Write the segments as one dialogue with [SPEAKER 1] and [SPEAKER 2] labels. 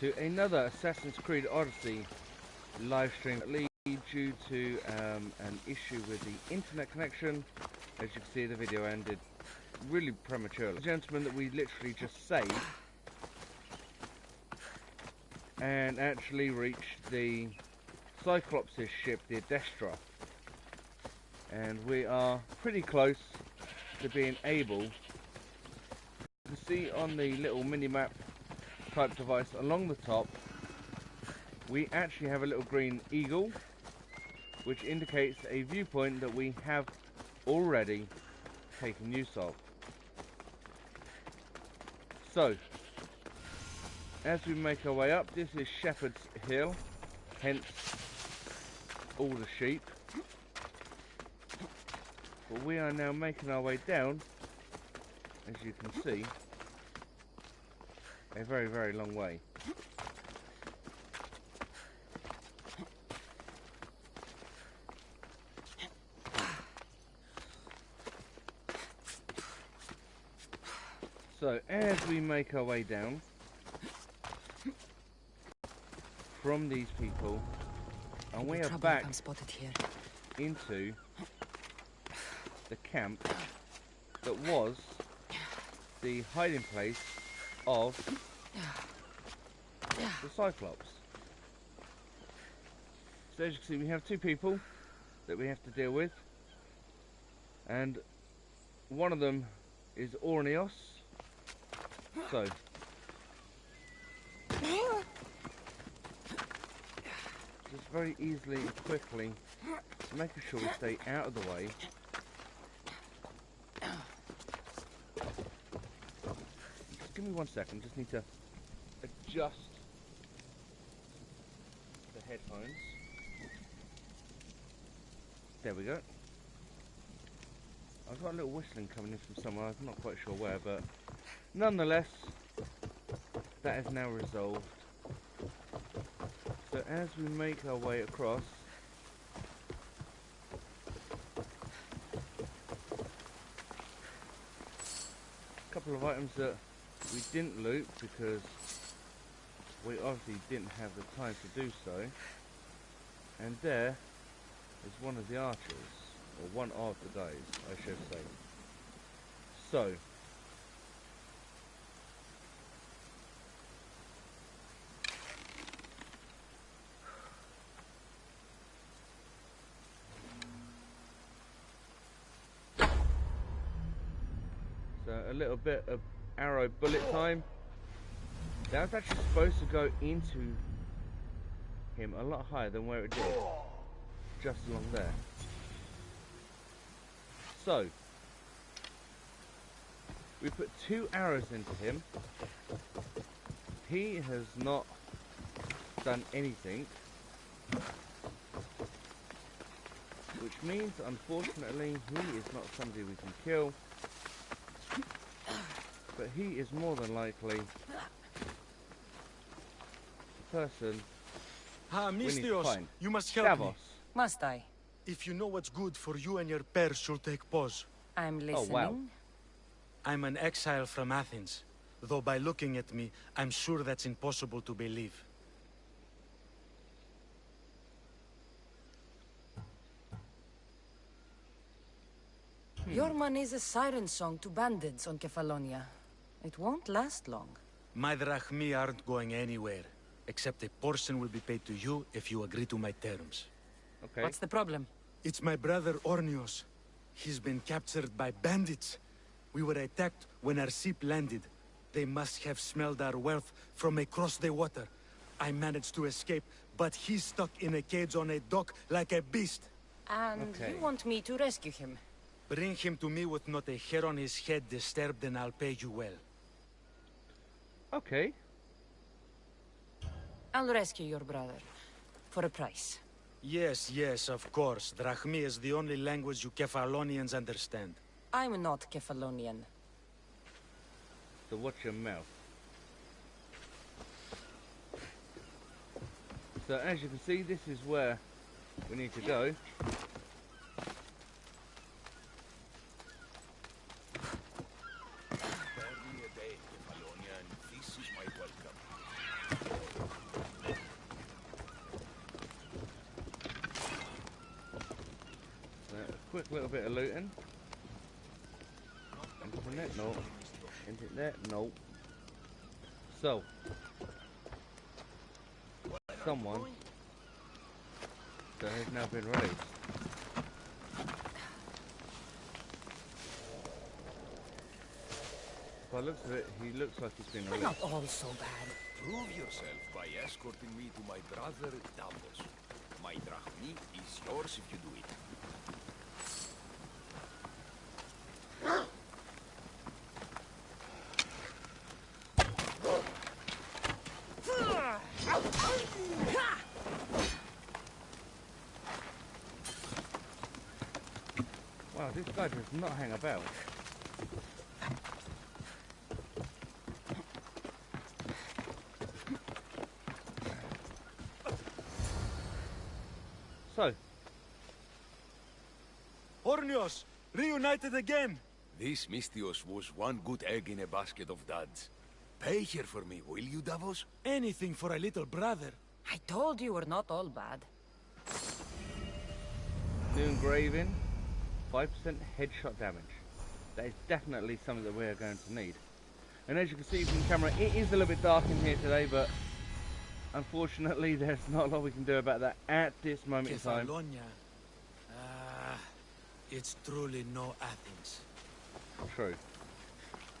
[SPEAKER 1] to another Assassin's Creed Odyssey live stream due to an issue with the internet connection. As you can see, the video ended really prematurely. The gentleman that we literally just saved and actually reached the Cyclops' ship, the Destra, and we are pretty close to being able to see on the little mini-map type device along the top. We actually have a little green eagle, which indicates a viewpoint that we have already taken use of. So, as we make our way up, this is Shepherd's Hill, hence all the sheep. But we are now making our way down, as you can see, a very, very long way. So, as we make our way down from these people, and we are back into the camp that was the hiding place of the Cyclops. So as you can see, we have two people that we have to deal with, and one of them is Orneos. So just very easily and quickly making sure we stay out of the way. Just give me 1 second, just need to adjust the headphones. There we go. I've got a little whistling coming in from somewhere, I'm not quite sure where, but nonetheless, that is now resolved. So as we make our way across, a couple of items that we didn't loot because we obviously didn't have the time to do so. And there is one of the archers, or one of the guys, I should say. So, a little bit of arrow bullet time. That was actually supposed to go into him a lot higher than where it did, just along there. So, we put 2 arrows into him. He has not done anything, which means, unfortunately, he is not somebody we can kill. But he is more than likely the person we need to find.
[SPEAKER 2] You must help
[SPEAKER 1] Davos.
[SPEAKER 2] me.
[SPEAKER 3] Must I?
[SPEAKER 2] If you know what's good for you and your pairs, you'll take pause.
[SPEAKER 3] I'm listening.
[SPEAKER 1] Oh, wow.
[SPEAKER 2] I'm an exile from Athens. Though by looking at me, I'm sure that's impossible to believe.
[SPEAKER 3] Your money is a siren song to bandits on Kefalonia. It won't last long.
[SPEAKER 2] My drachmi aren't going anywhere. Except a portion will be paid to you if you agree to my terms.
[SPEAKER 1] Okay.
[SPEAKER 3] What's the problem?
[SPEAKER 2] It's my brother Orneos. He's been captured by bandits. We were attacked when our ship landed. They must have smelled our wealth from across the water. I managed to escape, but he's stuck in a cage on a dock like a beast.
[SPEAKER 3] And you want me to rescue him?
[SPEAKER 2] Bring him to me with not a hair on his head disturbed, and I'll pay you well.
[SPEAKER 1] Okay.
[SPEAKER 3] I'll rescue your brother. For a price.
[SPEAKER 2] Yes, yes, of course. Drachmi is the only language you Kefalonians understand.
[SPEAKER 3] I'm not Kefalonian.
[SPEAKER 1] So watch your mouth. So as you can see, this is where we need to go. quick little bit of looting. Internet, no. Internet, no. So, someone that has now been released. By the looks of it, he looks like he's been
[SPEAKER 3] We're
[SPEAKER 1] released.
[SPEAKER 3] not all so bad.
[SPEAKER 4] Prove yourself by escorting me to my brother Davos. My drachmi is yours if you do it.
[SPEAKER 1] Wow, this guy does not hang about. So,
[SPEAKER 2] Ornios, reunited again!
[SPEAKER 4] This Mystios was one good egg in a basket of duds. Pay here for me, will you, Davos?
[SPEAKER 2] Anything for a little brother.
[SPEAKER 3] I told you we're not all bad.
[SPEAKER 1] new engraving, 5% headshot damage. That is definitely something that we're going to need. And as you can see from the camera, it is a little bit dark in here today, but unfortunately there's not a lot we can do about that at this moment in time.
[SPEAKER 2] Kefalonia. It's truly no Athens.
[SPEAKER 1] True.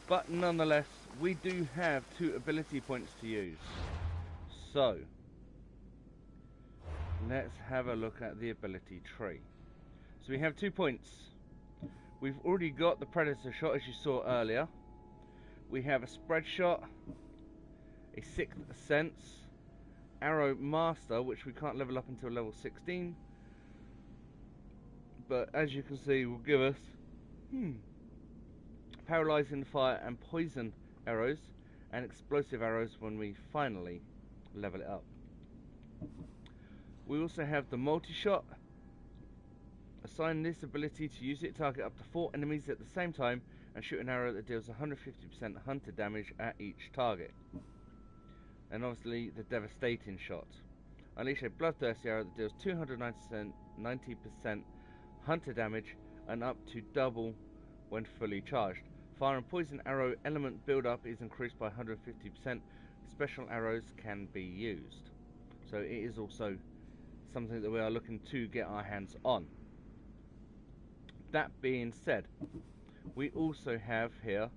[SPEAKER 1] But nonetheless, we do have 2 ability points to use. So, let's have a look at the ability tree. So we have 2 points. We've already got the Predator shot, as you saw earlier. We have a spread shot, a 6th sense, arrow master, which we can't level up until level 16. But as you can see, will give us paralyzing fire and poison arrows and explosive arrows when we finally level it up. We also have the multi-shot. Assign this ability to use it, target up to 4 enemies at the same time and shoot an arrow that deals 150% hunter damage at each target. And obviously the devastating shot. Unleash a bloodthirsty arrow that deals 290% hunter damage and up to double when fully charged. Fire and poison arrow element build-up is increased by 150%. Special arrows can be used. So it is also something that we are looking to get our hands on. That being said, we also have here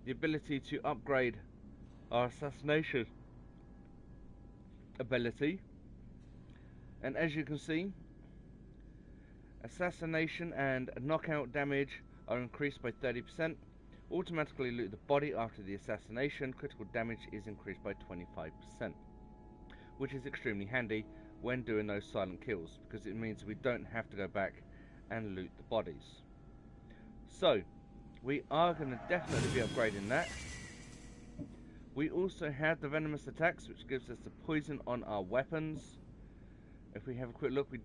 [SPEAKER 1] the ability to upgrade our assassination ability. And as you can see, assassination and knockout damage are increased by 30%. Automatically loot the body after the assassination. Critical damage is increased by 25%, which is extremely handy when doing those silent kills, because it means we don't have to go back and loot the bodies. So we are going to definitely be upgrading that. We also have the venomous attacks, which gives us the poison on our weapons. If we have a quick look, we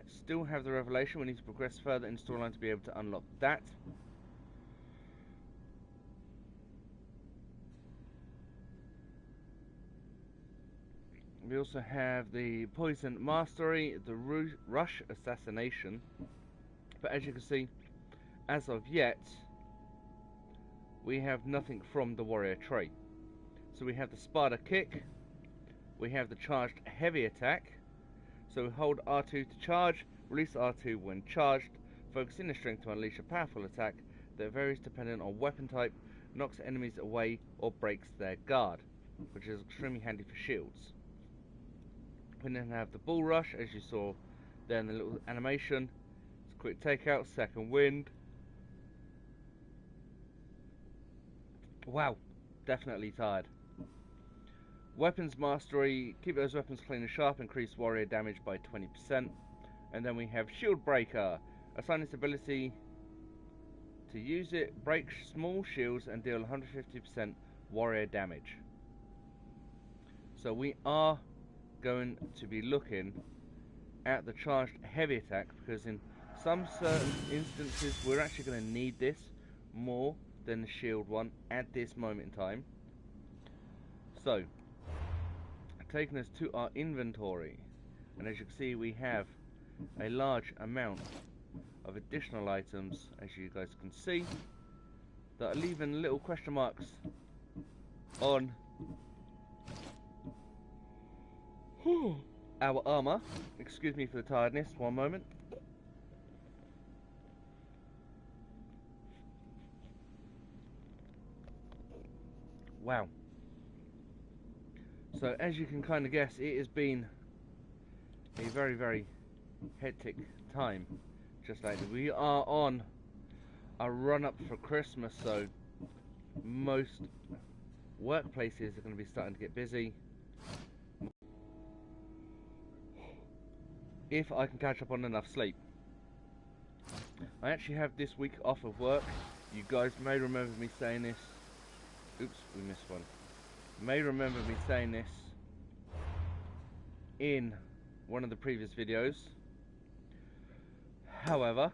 [SPEAKER 1] still have the revelation. We need to progress further in storyline to be able to unlock that. We also have the poison mastery, the rush assassination. But as you can see, as of yet, we have nothing from the warrior tree. So we have the Sparta kick, we have the charged heavy attack. So we hold R2 to charge, release R2 when charged, focusing the strength to unleash a powerful attack that varies depending on weapon type, knocks enemies away or breaks their guard, which is extremely handy for shields. We then have the bull rush, as you saw there in the little animation. It's a quick takeout, second wind. Wow, definitely tired. Weapons mastery, keep those weapons clean and sharp, increase warrior damage by 20%. And then we have shield breaker. Assign this ability to use it, break small shields and deal 150% warrior damage. So we are going to be looking at the charged heavy attack, because in some certain instances we're actually going to need this more than the shield one at this moment in time. So taking us to our inventory, and as you can see we have a large amount of additional items, as you guys can see, that are leaving little question marks on our armour. Excuse me for the tiredness, one moment. Wow. So as you can kind of guess, it has been a very, very hectic time. Just like that. We are on a run up for Christmas, so most workplaces are going to be starting to get busy. If I can catch up on enough sleep. I actually have this week off of work. You guys may remember me saying this. Oops, we missed one. You may remember me saying this in one of the previous videos. However,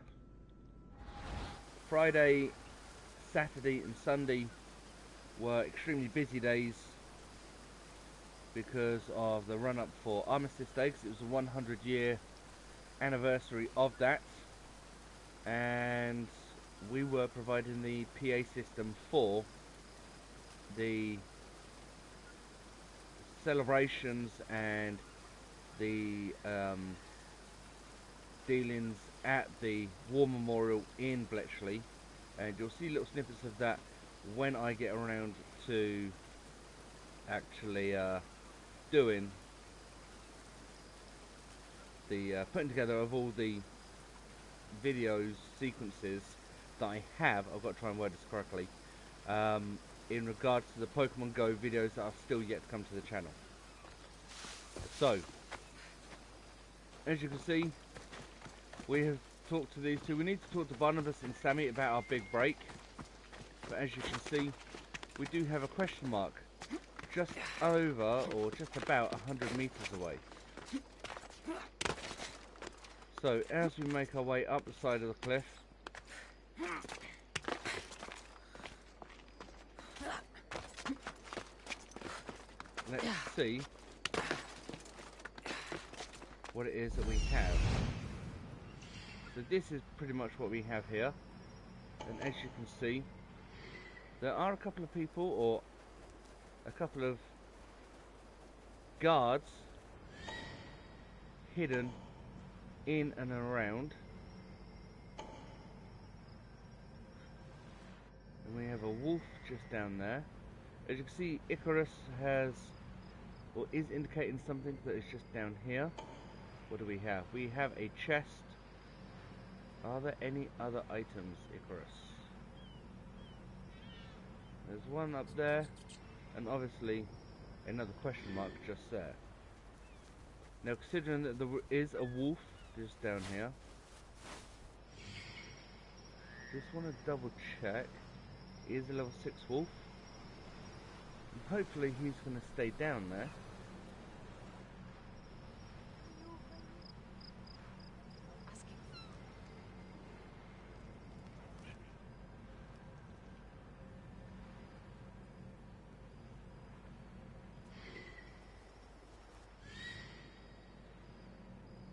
[SPEAKER 1] Friday, Saturday and Sunday were extremely busy days because of the run up for Armistice Day, because it was the 100-year anniversary of that, and we were providing the PA system for the celebrations and the dealings at the War Memorial in Bletchley, and you'll see little snippets of that when I get around to actually doing the putting together of all the videos sequences that I have. I've got to try and word this correctly, in regards to the Pokemon Go videos that are still yet to come to the channel. So as you can see, we have talked to these two. We need to talk to Barnabas and Sammy about our big break, but as you can see, we do have a question mark just over, or just about 100 meters away. So as we make our way up the side of the cliff, let's see what it is that we have. So this is pretty much what we have here, and as you can see, there are a couple of people, or a couple of guards hidden in and around, and we have a wolf just down there. As you can see, Icarus has, or is indicating something that is just down here. What do we have? We have a chest. Are there any other items, Icarus? There's one up there, and obviously another question mark just there. Now, considering that there is a wolf just down here, just want to double check. He is a level 6 wolf, and hopefully he's going to stay down there.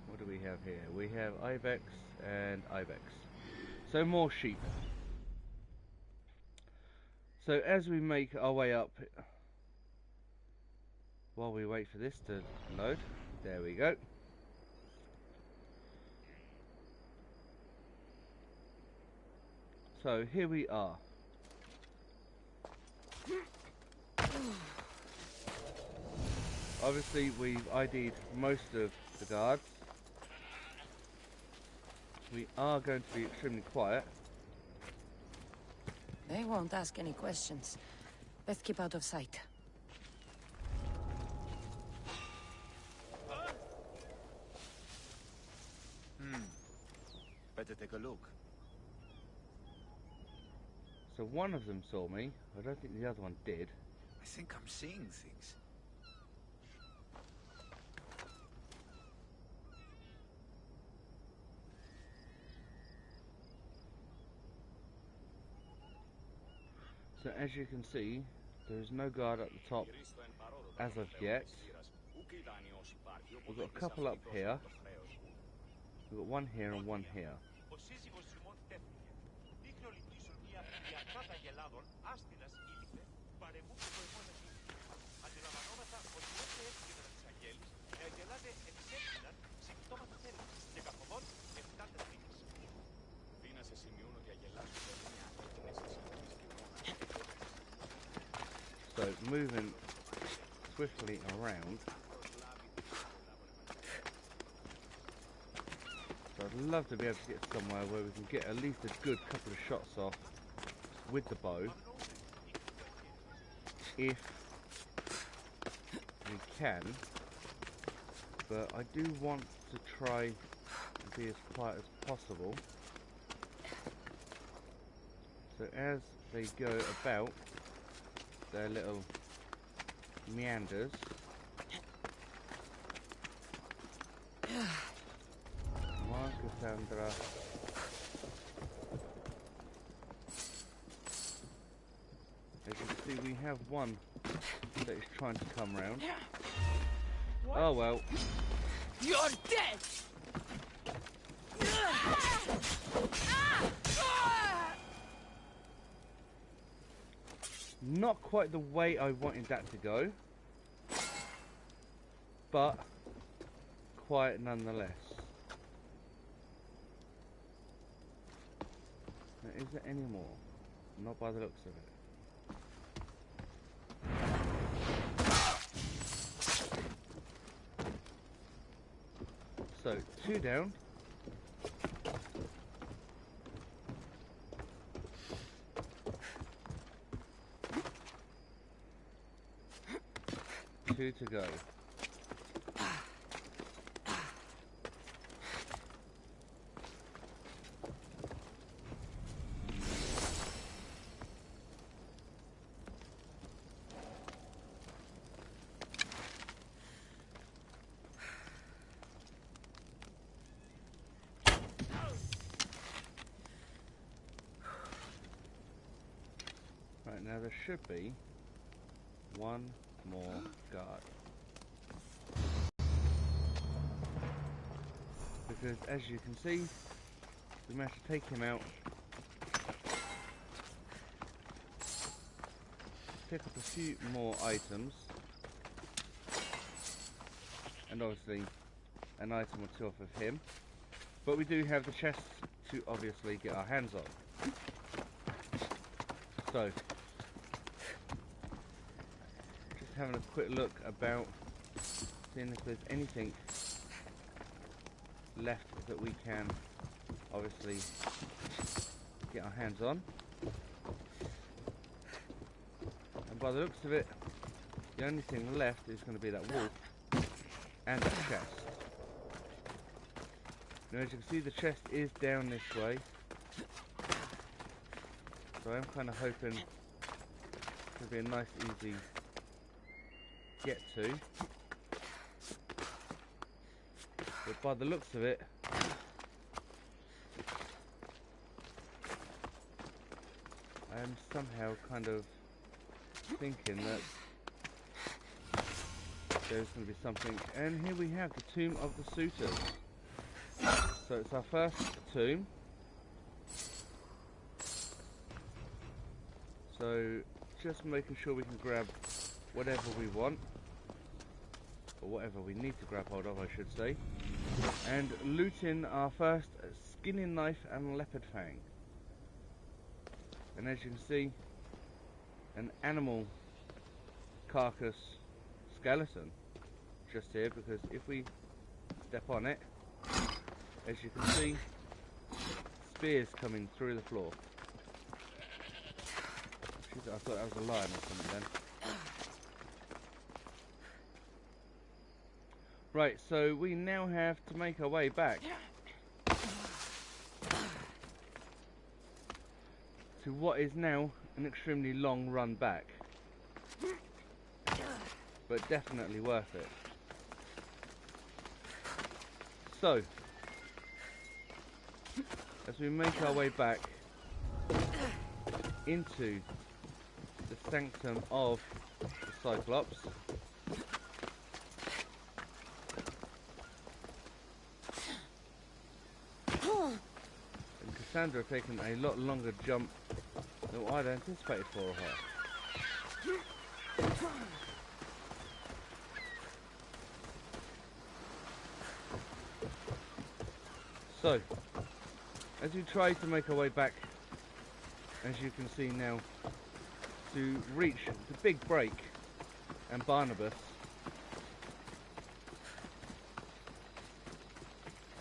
[SPEAKER 1] What do we have here? We have Ibex and Ibex. So more sheep. So as we make our way up, while we wait for this to load, there we go. So here we are. Obviously we've ID'd most of the guards. We are going to be extremely quiet.
[SPEAKER 3] They won't ask any questions. Best keep out of sight.
[SPEAKER 4] Better take a look.
[SPEAKER 1] So one of them saw me. I don't think the other one did.
[SPEAKER 4] I think I'm seeing things.
[SPEAKER 1] So as you can see, there is no guard at the top as of yet. We've got a couple up here. We've got one here and one here.
[SPEAKER 5] Ο σύζυγος ημών τέθηκε. Δείχνει ολυμπήσεων μια διακράτα γελάδων, άστινας ήλθε, παρεμού και βοημόνας ήλθε. Αντιλαμβανόμεθα ότι όσο έφυγε μετά της αγγέλης, οι αγγελάδε εξέφυγαν συμπτώματα θέλησης και καθοδόν εφτάτε τρίκες.
[SPEAKER 4] Δίνα σε σημειούν ότι αγελάζουν μια έγινε σε σύγκριση και μόνο.
[SPEAKER 1] So moving swiftly around. So I'd love to be able to get somewhere where we can get at least a good couple of shots off with the bow, if we can. But I do want to try and be as quiet as possible. So as they go about their little meanders, Cassandra. As you can see, we have one that is trying to come round. What? Oh well.
[SPEAKER 3] You're dead!
[SPEAKER 1] Not quite the way I wanted that to go, but quiet nonetheless. Now, is there any more? Not by the looks of it. So, 2 down. Two to go. Right, now there should be one more guard. Because as you can see, we managed to take him out, pick up a few more items, and obviously an item or two off of him. But we do have the chests to obviously get our hands on. So, just having a quick look about, seeing if there's anything left that we can obviously get our hands on. And by the looks of it, the only thing left is going to be that wolf and that chest. Now as you can see, the chest is down this way, so I'm kind of hoping it'll be a nice easy get to. But by the looks of it, I am somehow kind of thinking that there's going to be something. And here we have the Tomb of the Suitors. So it's our first tomb. So just making sure we can grab whatever we want, or whatever we need to grab hold of, I should say, and looting our first skinning knife and leopard fang. And as you can see, an animal carcass skeleton just here, because if we step on it, as you can see, spears coming through the floor. I thought that was a lion or something then. Right, so we now have to make our way back to what is now an extremely long run back, but definitely worth it. So, as we make our way back into the sanctum of the Cyclops, Cassandra taking a lot longer jump than what I'd anticipated for her. So, as we try to make our way back, as you can see now, to reach the big break and Barnabas,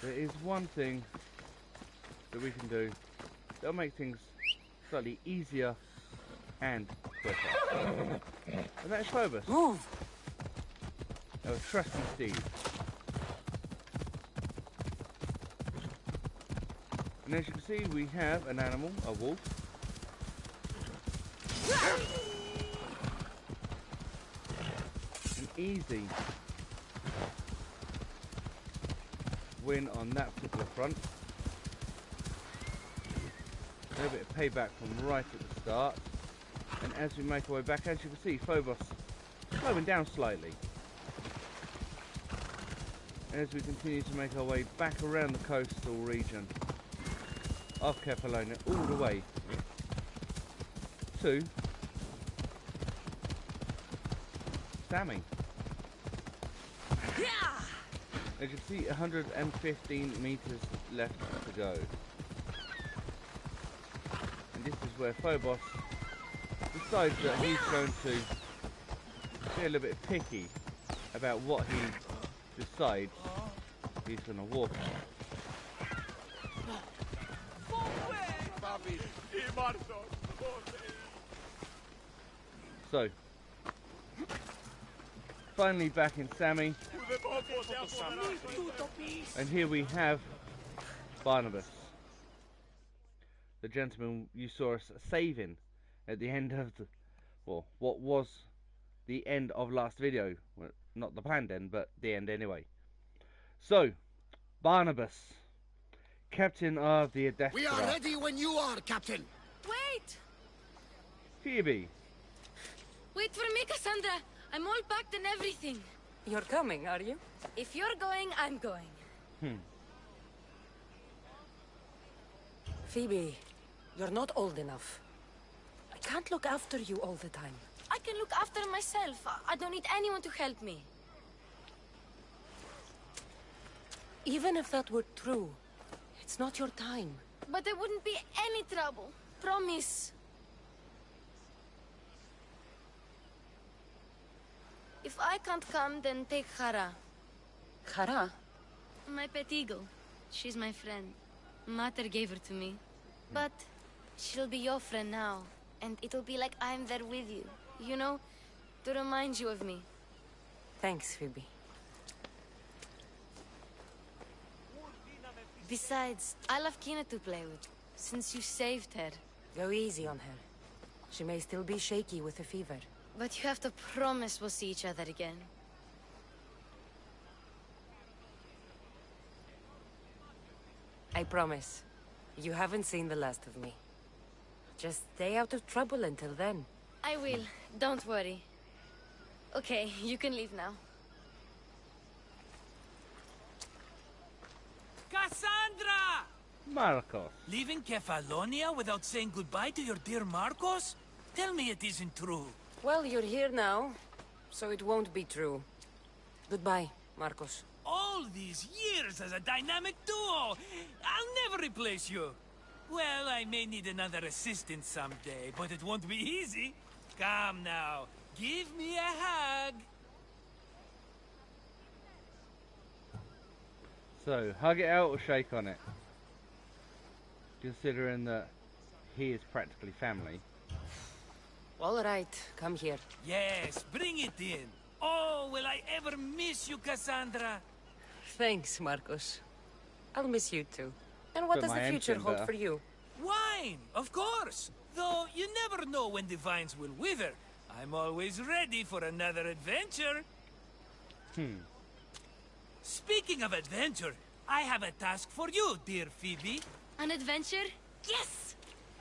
[SPEAKER 1] there is one thing that we can do that'll make things slightly easier and quicker. And that's Phobos.
[SPEAKER 3] Move!
[SPEAKER 1] Our trusty steed. And as you can see, we have an animal, a wolf. An easy win on that particular front. A little bit of payback from right at the start. And as we make our way back, as you can see, Phobos slowing down slightly. As we continue to make our way back around the coastal region of Kefalonia, all the way to Sammy. As you can see, 115 meters left to go. And this is where Phobos decides that he's going to be a little bit picky about what he decides he's going to walk on. So, finally back in Sammy, and here we have Barnabas, the gentleman you saw us saving at the end of the, well, what was the end of last video. Well, not the planned end, but the end anyway. So, Barnabas, captain of the Odyssey.
[SPEAKER 6] We are ready when you are, Captain.
[SPEAKER 3] Wait!
[SPEAKER 1] Phoebe.
[SPEAKER 7] Wait for me, Cassandra. I'm all packed and everything.
[SPEAKER 3] You're coming, are you?
[SPEAKER 7] If you're going, I'm going.
[SPEAKER 3] Phoebe, you're not old enough. I can't look after you all the time.
[SPEAKER 7] I can look after myself. I don't need anyone to help me.
[SPEAKER 3] Even if that were true, it's not your time.
[SPEAKER 7] But there wouldn't be any trouble. Promise. If I can't come, then take Hara.
[SPEAKER 3] Hara?
[SPEAKER 7] My pet eagle. She's my friend. Mater gave her to me. But she'll be your friend now. And it'll be like I'm there with you. You know? To remind you of me.
[SPEAKER 3] Thanks, Phoebe.
[SPEAKER 7] Besides, I'll have Kina to play with. Since you saved her.
[SPEAKER 3] Go easy on her. She may still be shaky with the fever.
[SPEAKER 7] But you have to promise we'll see each other again.
[SPEAKER 3] I promise. You haven't seen the last of me. Just stay out of trouble until then.
[SPEAKER 7] I will. Don't worry. Okay, you can leave now.
[SPEAKER 8] Cassandra!
[SPEAKER 1] Marcos.
[SPEAKER 8] Leaving Kefalonia without saying goodbye to your dear Marcos? Tell me it isn't true.
[SPEAKER 3] Well, you're here now, so it won't be true. Goodbye, Marcos.
[SPEAKER 8] All these years as a dynamic duo! I'll never replace you! Well, I may need another assistant someday, but it won't be easy. Come now, give me a hug!
[SPEAKER 1] So, hug it out or shake on it? Considering that he is practically family.
[SPEAKER 3] All right, come here.
[SPEAKER 8] Yes, bring it in. Oh, will I ever miss you, Cassandra?
[SPEAKER 3] Thanks, Marcos. I'll miss you too. And what
[SPEAKER 1] Put
[SPEAKER 3] does
[SPEAKER 1] my
[SPEAKER 3] the future
[SPEAKER 1] engine
[SPEAKER 3] hold
[SPEAKER 1] better.
[SPEAKER 3] for you?
[SPEAKER 8] Wine, of course. Though you never know when the vines will wither. I'm always ready for another adventure. Speaking of adventure, I have a task for you, dear Phoebe.
[SPEAKER 7] An adventure? Yes!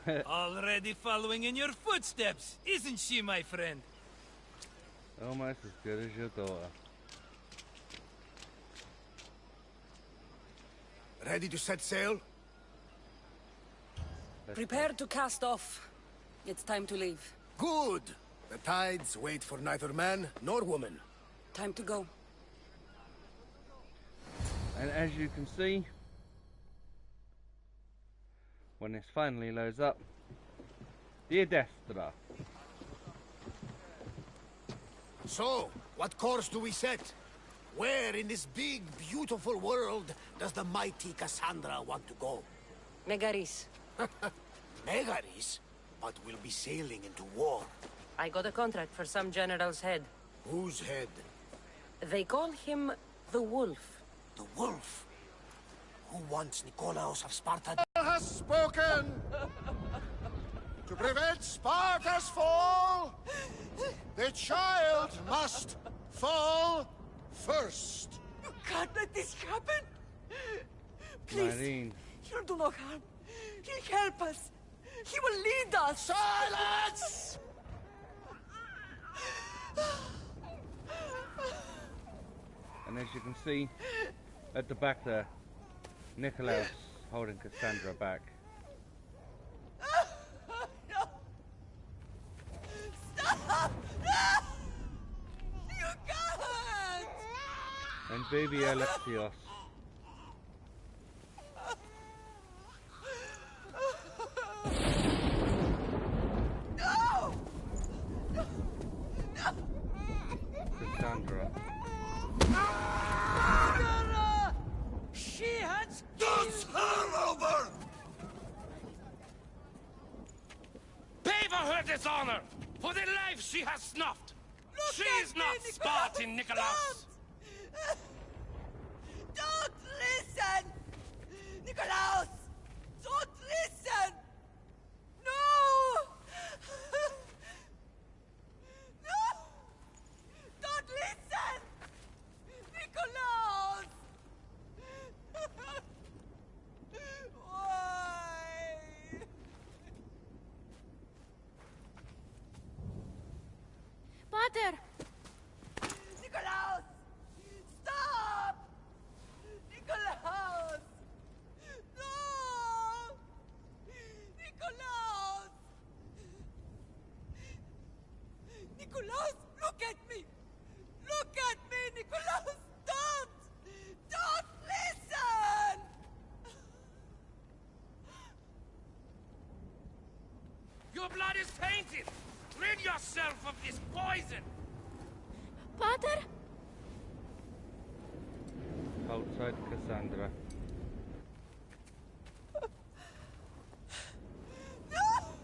[SPEAKER 8] Already following in your footsteps, isn't she, my friend?
[SPEAKER 1] Almost as good as your daughter.
[SPEAKER 6] Ready to set sail?
[SPEAKER 3] Prepare to cast off. It's time to leave.
[SPEAKER 6] Good. The tides wait for neither man nor woman.
[SPEAKER 3] Time to go.
[SPEAKER 1] And as you can see, when this finally loads up, the Destra.
[SPEAKER 6] So, what course do we set? Where in this big, beautiful world does the mighty Cassandra want to go?
[SPEAKER 3] Megaris.
[SPEAKER 6] Megaris? But we'll be sailing into war.
[SPEAKER 3] I got a contract for some general's head.
[SPEAKER 6] Whose head?
[SPEAKER 3] They call him the Wolf.
[SPEAKER 6] The Wolf? Who wants Nikolaos of Sparta?
[SPEAKER 9] Has spoken! To prevent Sparta's fall, the child must fall first.
[SPEAKER 10] You can't let this happen! Please,
[SPEAKER 1] Marine.
[SPEAKER 10] he'll do no harm. He'll help us. He will lead us.
[SPEAKER 9] Silence!
[SPEAKER 1] And as you can see at the back there, Nikolaos holding Cassandra back.
[SPEAKER 10] No. Stop! No! You can't!
[SPEAKER 1] And baby Alexios.
[SPEAKER 10] No!
[SPEAKER 1] Cassandra.
[SPEAKER 8] She has
[SPEAKER 6] Dance her over!
[SPEAKER 11] Pay for her dishonor, for the life she has snuffed. She is not Spartan, Nikolaos.
[SPEAKER 10] Don't listen! Nikolaos! Don't listen! No! No! Don't listen! Nikolaos! Why?
[SPEAKER 7] Pater!
[SPEAKER 10] Nikolaos! Stop! Nikolaos! No! Nikolaos! Nikolaos, look at me! Look at me, Nikolaos! Don't! Don't listen!
[SPEAKER 11] Your blood is tainted. Rid yourself of this poison.
[SPEAKER 7] Pater?
[SPEAKER 1] Outside Cassandra.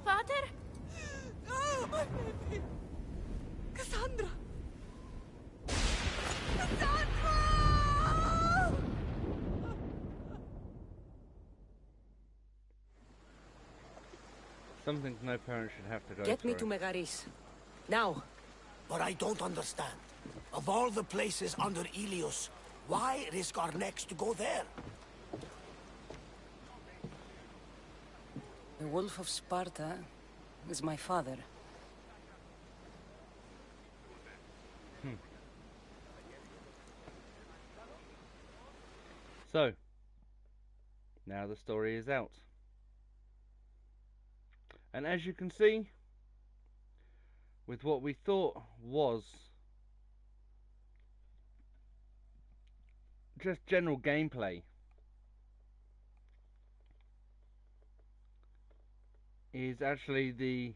[SPEAKER 7] Pater?
[SPEAKER 10] No, my baby! Cassandra! Cassandra!
[SPEAKER 1] Something no parent should have to go
[SPEAKER 3] Get
[SPEAKER 1] through.
[SPEAKER 3] me to Megaris. Now.
[SPEAKER 6] But I don't understand. Of all the places under Ilios, why risk our necks to go there?
[SPEAKER 3] The Wolf of Sparta is my father.
[SPEAKER 1] So, now the story is out. And as you can see, with what we thought was just general gameplay, is actually the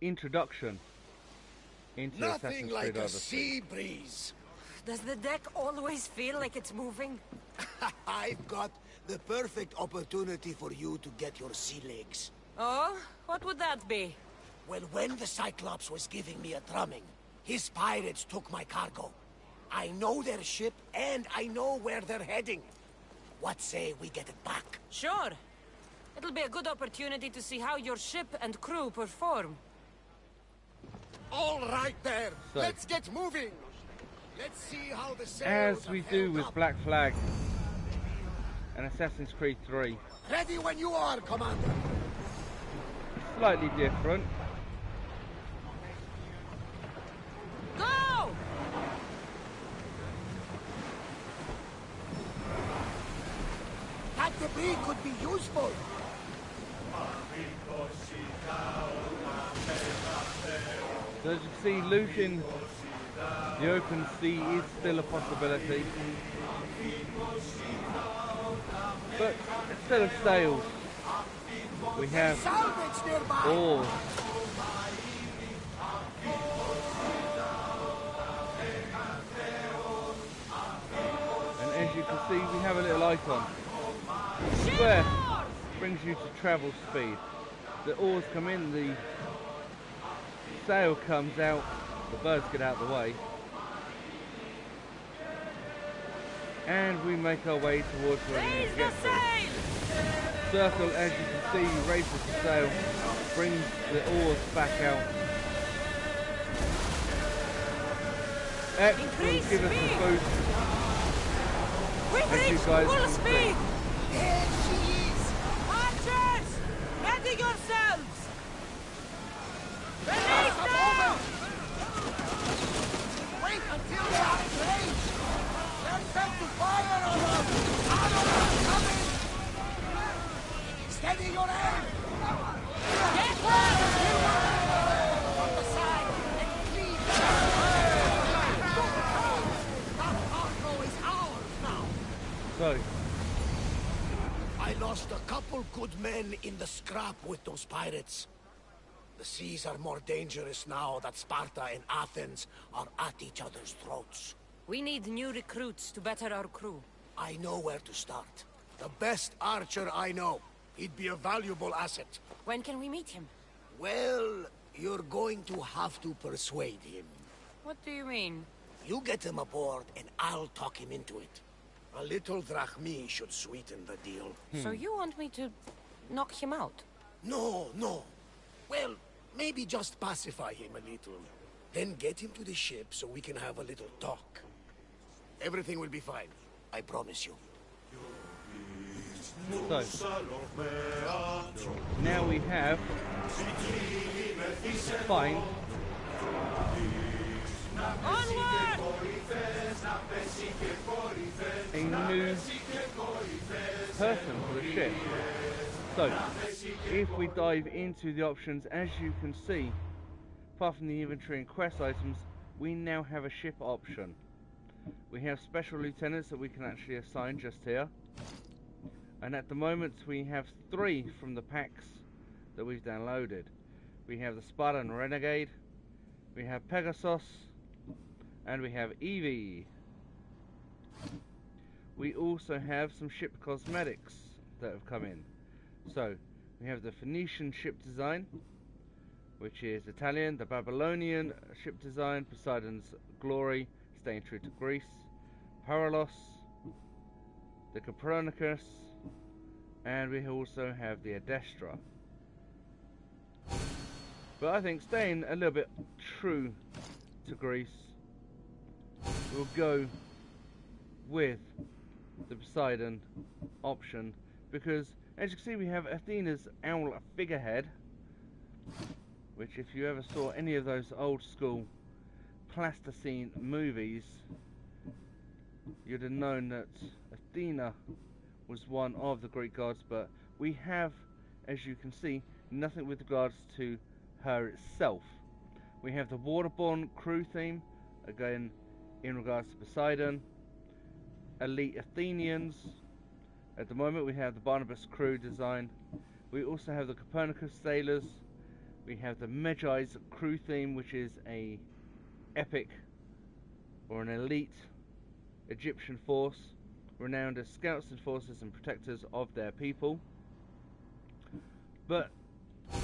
[SPEAKER 1] introduction into
[SPEAKER 6] Nothing
[SPEAKER 1] Assassin's
[SPEAKER 6] like
[SPEAKER 1] Creed
[SPEAKER 6] a
[SPEAKER 1] Odyssey.
[SPEAKER 6] sea breeze.
[SPEAKER 3] Does the deck always feel like it's moving?
[SPEAKER 6] I've got the perfect opportunity for you to get your sea legs.
[SPEAKER 3] Oh? What would that be?
[SPEAKER 6] Well, when the Cyclops was giving me a drumming, his pirates took my cargo. I know their ship, and I know where they're heading. What say we get it back?
[SPEAKER 3] Sure. It'll be a good opportunity to see how your ship and crew perform.
[SPEAKER 9] All right there.
[SPEAKER 1] So-
[SPEAKER 9] Let's get moving. Let's see how the sails
[SPEAKER 1] As we
[SPEAKER 9] have
[SPEAKER 1] do
[SPEAKER 9] held
[SPEAKER 1] with
[SPEAKER 9] up.
[SPEAKER 1] Black Flag and Assassin's Creed 3.
[SPEAKER 6] Ready when you are, Commander.
[SPEAKER 1] Slightly different.
[SPEAKER 3] Go!
[SPEAKER 6] That debris could be useful.
[SPEAKER 1] So as you can see, looting the open sea is still a possibility. But instead of sails, we have oars. And as you can see, we have a little icon. Square brings you to travel speed. The oars come in, the sail comes out, the birds get out of the way, and we make our way towards where we need to get to. Circle, as you can see, raises the sail, brings the oars back out. X will give us a boost. As you guys can see.
[SPEAKER 10] Here she is! Archers! Ready yourselves! Release now!
[SPEAKER 9] Wait until they are in range! Get them to fire on us! Arrows coming! Steady your aim!
[SPEAKER 10] Get her!
[SPEAKER 9] On the side and flee! That cargo is ours now!
[SPEAKER 1] So,
[SPEAKER 6] I lost a couple good men in the scrap with those pirates. The seas are more dangerous now that Sparta and Athens are at each other's throats.
[SPEAKER 3] We need new recruits to better our crew.
[SPEAKER 6] I know where to start. The best archer I know. He'd be a valuable asset.
[SPEAKER 3] When can we meet him?
[SPEAKER 6] Well, you're going to have to persuade him.
[SPEAKER 3] What do you mean?
[SPEAKER 6] You get him aboard and I'll talk him into it. A little drachmi should sweeten the deal.
[SPEAKER 3] So you want me to knock him out?
[SPEAKER 6] No, no. Well, maybe just pacify him a little. Then get him to the ship so we can have a little talk. Everything will be fine. I promise you.
[SPEAKER 1] So, now we have find a new person for the ship. So, if we dive into the options, as you can see, apart from the inventory and quest items, we now have a ship option. We have special lieutenants that we can actually assign just here. And at the moment we have 3 from the packs that we've downloaded. We have the Spartan Renegade, we have Pegasus, and we have Evie. We also have some ship cosmetics that have come in. So we have the Phoenician ship design, which is Italian, the Babylonian ship design, Poseidon's Glory, staying true to Greece, Paralos, the Copernicus, and we also have the Adestra. But I think staying a little bit true to Greece, we'll go with the Poseidon option, because as you can see we have Athena's owl figurehead, which if you ever saw any of those old school plasticine movies, you'd have known that Athena was one of the Greek gods. But we have, as you can see, nothing with regards to her itself. We have the waterborne crew theme, again in regards to Poseidon, elite Athenians. At the moment we have the Barnabas crew design. We also have the Copernicus sailors. We have the Magi's crew theme, which is a epic or an elite Egyptian force, renowned as scouts, enforcers and protectors of their people. But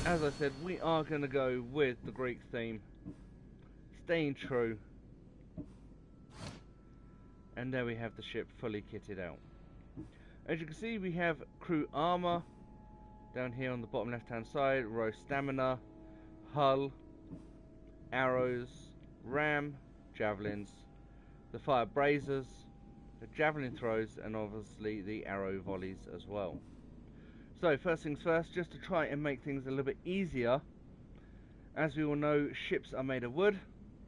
[SPEAKER 1] as I said, we are going to go with the Greek theme, staying true. And there we have the ship fully kitted out. As you can see, we have crew armor down here on the bottom left hand side, row stamina, hull, arrows, ram, javelins, the fire brazers, the javelin throws, and obviously the arrow volleys as well. So first things first, just to try and make things a little bit easier, as we all know, ships are made of wood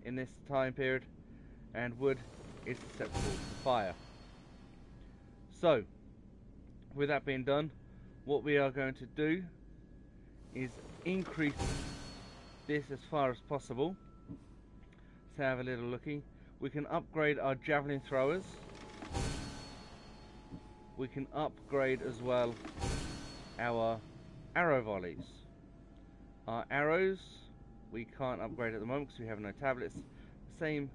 [SPEAKER 1] in this time period, and wood is susceptible to fire. So with that being done, what we are going to do is increase this as far as possible. Let's have a little looky. We can upgrade our javelin throwers. We can upgrade as well our arrow volleys. Our arrows we can't upgrade at the moment because we have no tablets. Same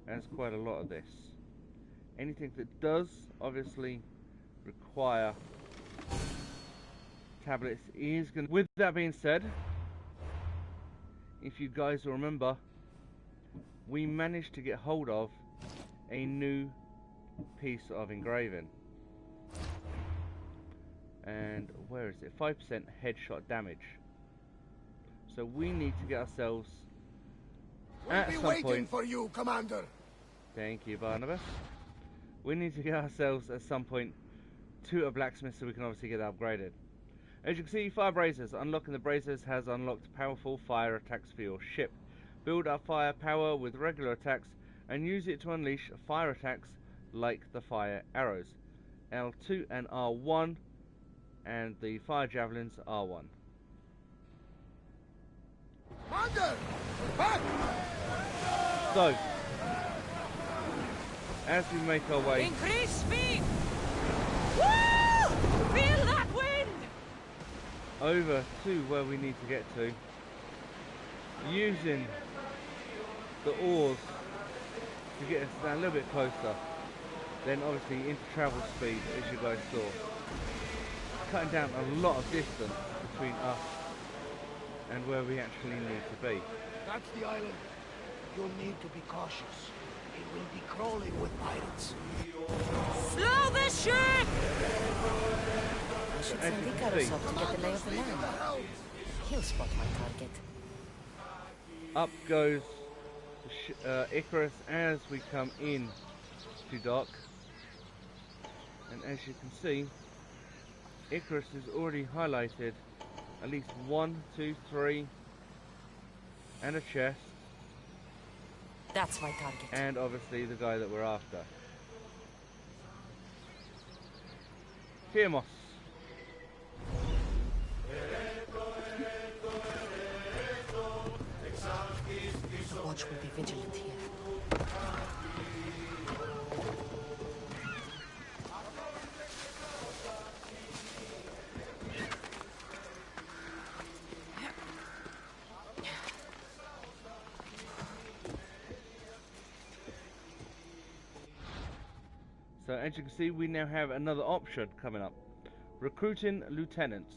[SPEAKER 1] as quite a lot of this. Anything that does obviously require tablets is going to... With that being said, if you guys will remember, we managed to get hold of a new piece of engraving. And where is it? 5% headshot damage. So we need to get ourselves
[SPEAKER 6] We'll be waiting for you, Commander.
[SPEAKER 1] Thank you, Barnabas. We need to get ourselves at some point to a blacksmith so we can obviously get that upgraded. As you can see, fire braziers. Unlocking the braziers has unlocked powerful fire attacks for your ship. Build up fire power with regular attacks and use it to unleash fire attacks like the fire arrows. L2 and R1, and the fire javelins R1.
[SPEAKER 9] Commander! Back!
[SPEAKER 1] So, as we make our way...
[SPEAKER 3] Increase speed! Woo! Feel that wind!
[SPEAKER 1] Over to where we need to get to, using the oars to get us down a little bit closer, then obviously into travel speed, as you guys saw, cutting down a lot of distance between us and where we actually need to be.
[SPEAKER 6] That's the island. You'll need to be cautious. It will be crawling with pirates.
[SPEAKER 3] Slow the ship! I should
[SPEAKER 1] As
[SPEAKER 3] send
[SPEAKER 1] you can
[SPEAKER 3] Icarus
[SPEAKER 1] see,
[SPEAKER 3] up to get the lay of the land. He'll spot my target.
[SPEAKER 1] up goes Icarus as we come in to dock, and as you can see, Icarus is already highlighted at least 1, 2, 3, and a chest.
[SPEAKER 3] That's my target.
[SPEAKER 1] And obviously the guy that we're after. Firmos.
[SPEAKER 3] The watch will be vigilant here.
[SPEAKER 1] So as you can see, we now have another option coming up. Recruiting lieutenants.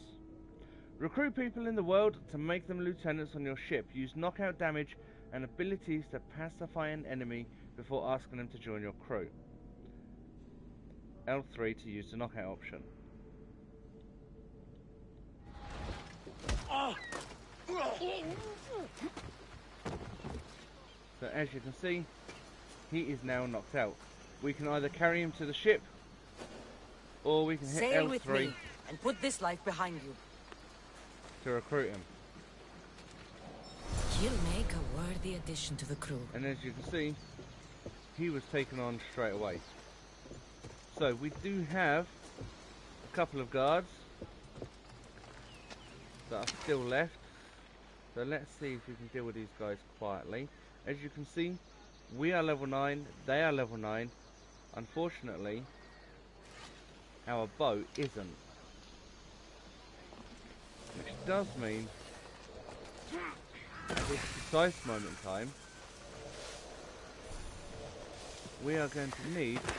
[SPEAKER 1] Recruit people in the world to make them lieutenants on your ship. Use knockout damage and abilities to pacify an enemy before asking them to join your crew. L3 to use the knockout option. So as you can see, he is now knocked out. We can either carry him to the ship, or we can hit
[SPEAKER 3] Sail
[SPEAKER 1] L3
[SPEAKER 3] with me and put this life behind you.
[SPEAKER 1] to recruit him.
[SPEAKER 3] You'll make a worthy addition to the crew.
[SPEAKER 1] And as you can see, he was taken on straight away. So we do have a couple of guards that are still left. So let's see if we can deal with these guys quietly. As you can see, we are level 9, they are level 9. Unfortunately, our boat isn't. Which does mean, at this precise moment in time, we are going to need to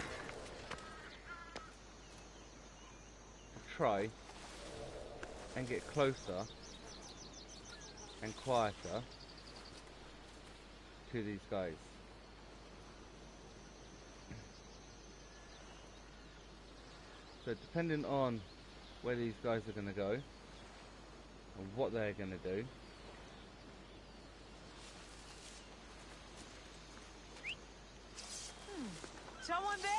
[SPEAKER 1] try and get closer and quieter to these guys. So depending on where these guys are going to go and what they're going to do,
[SPEAKER 10] Someone there?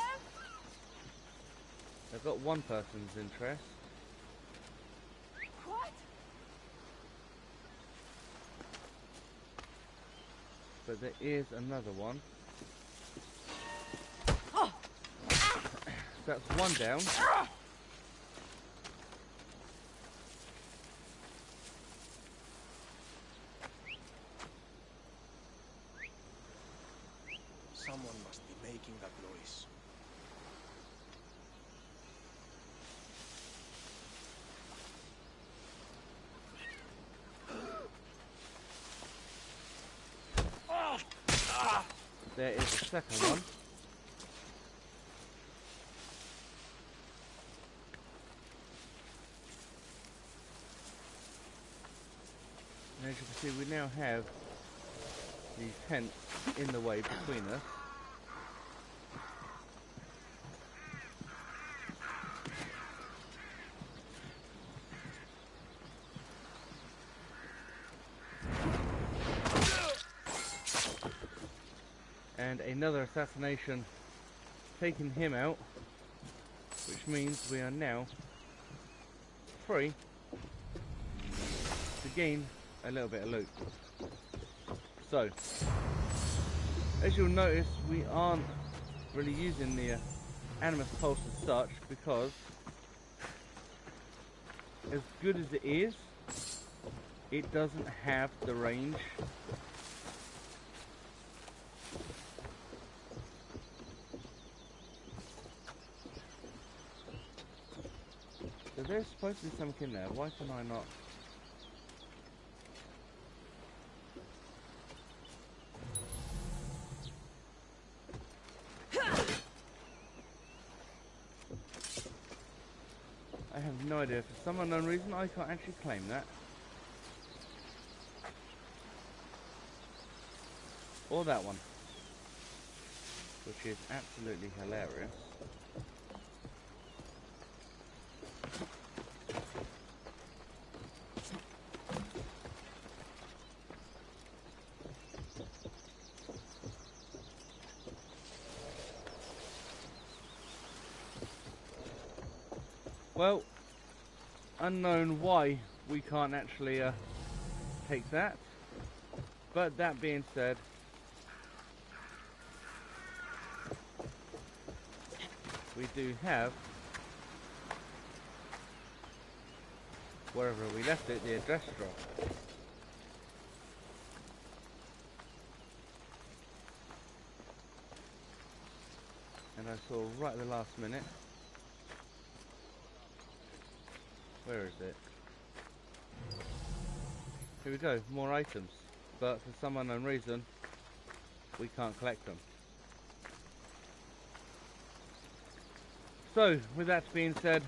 [SPEAKER 1] I've got one person's interest.
[SPEAKER 10] What?
[SPEAKER 1] But there is another one.
[SPEAKER 10] Oh.
[SPEAKER 1] That's one down.
[SPEAKER 6] Someone must be making that noise.
[SPEAKER 1] There is a second one. And as you can see, we now have these tents in the way between us. And another assassination taking him out, which means we are now free to gain a little bit of loot. So, as you'll notice, we aren't really using the Animus Pulse as such, because as good as it is, it doesn't have the range so there's supposed to be something in there. Why can I not? I have no idea. For some unknown reason, I can't actually claim that. Or that one. Which is absolutely hilarious. Well, unknown why we can't actually take that, but that being said, we do have, wherever we left it, the address drop. And I saw right at the last minute. Where is it? Here we go, more items. But for some unknown reason, we can't collect them. So, with that being said,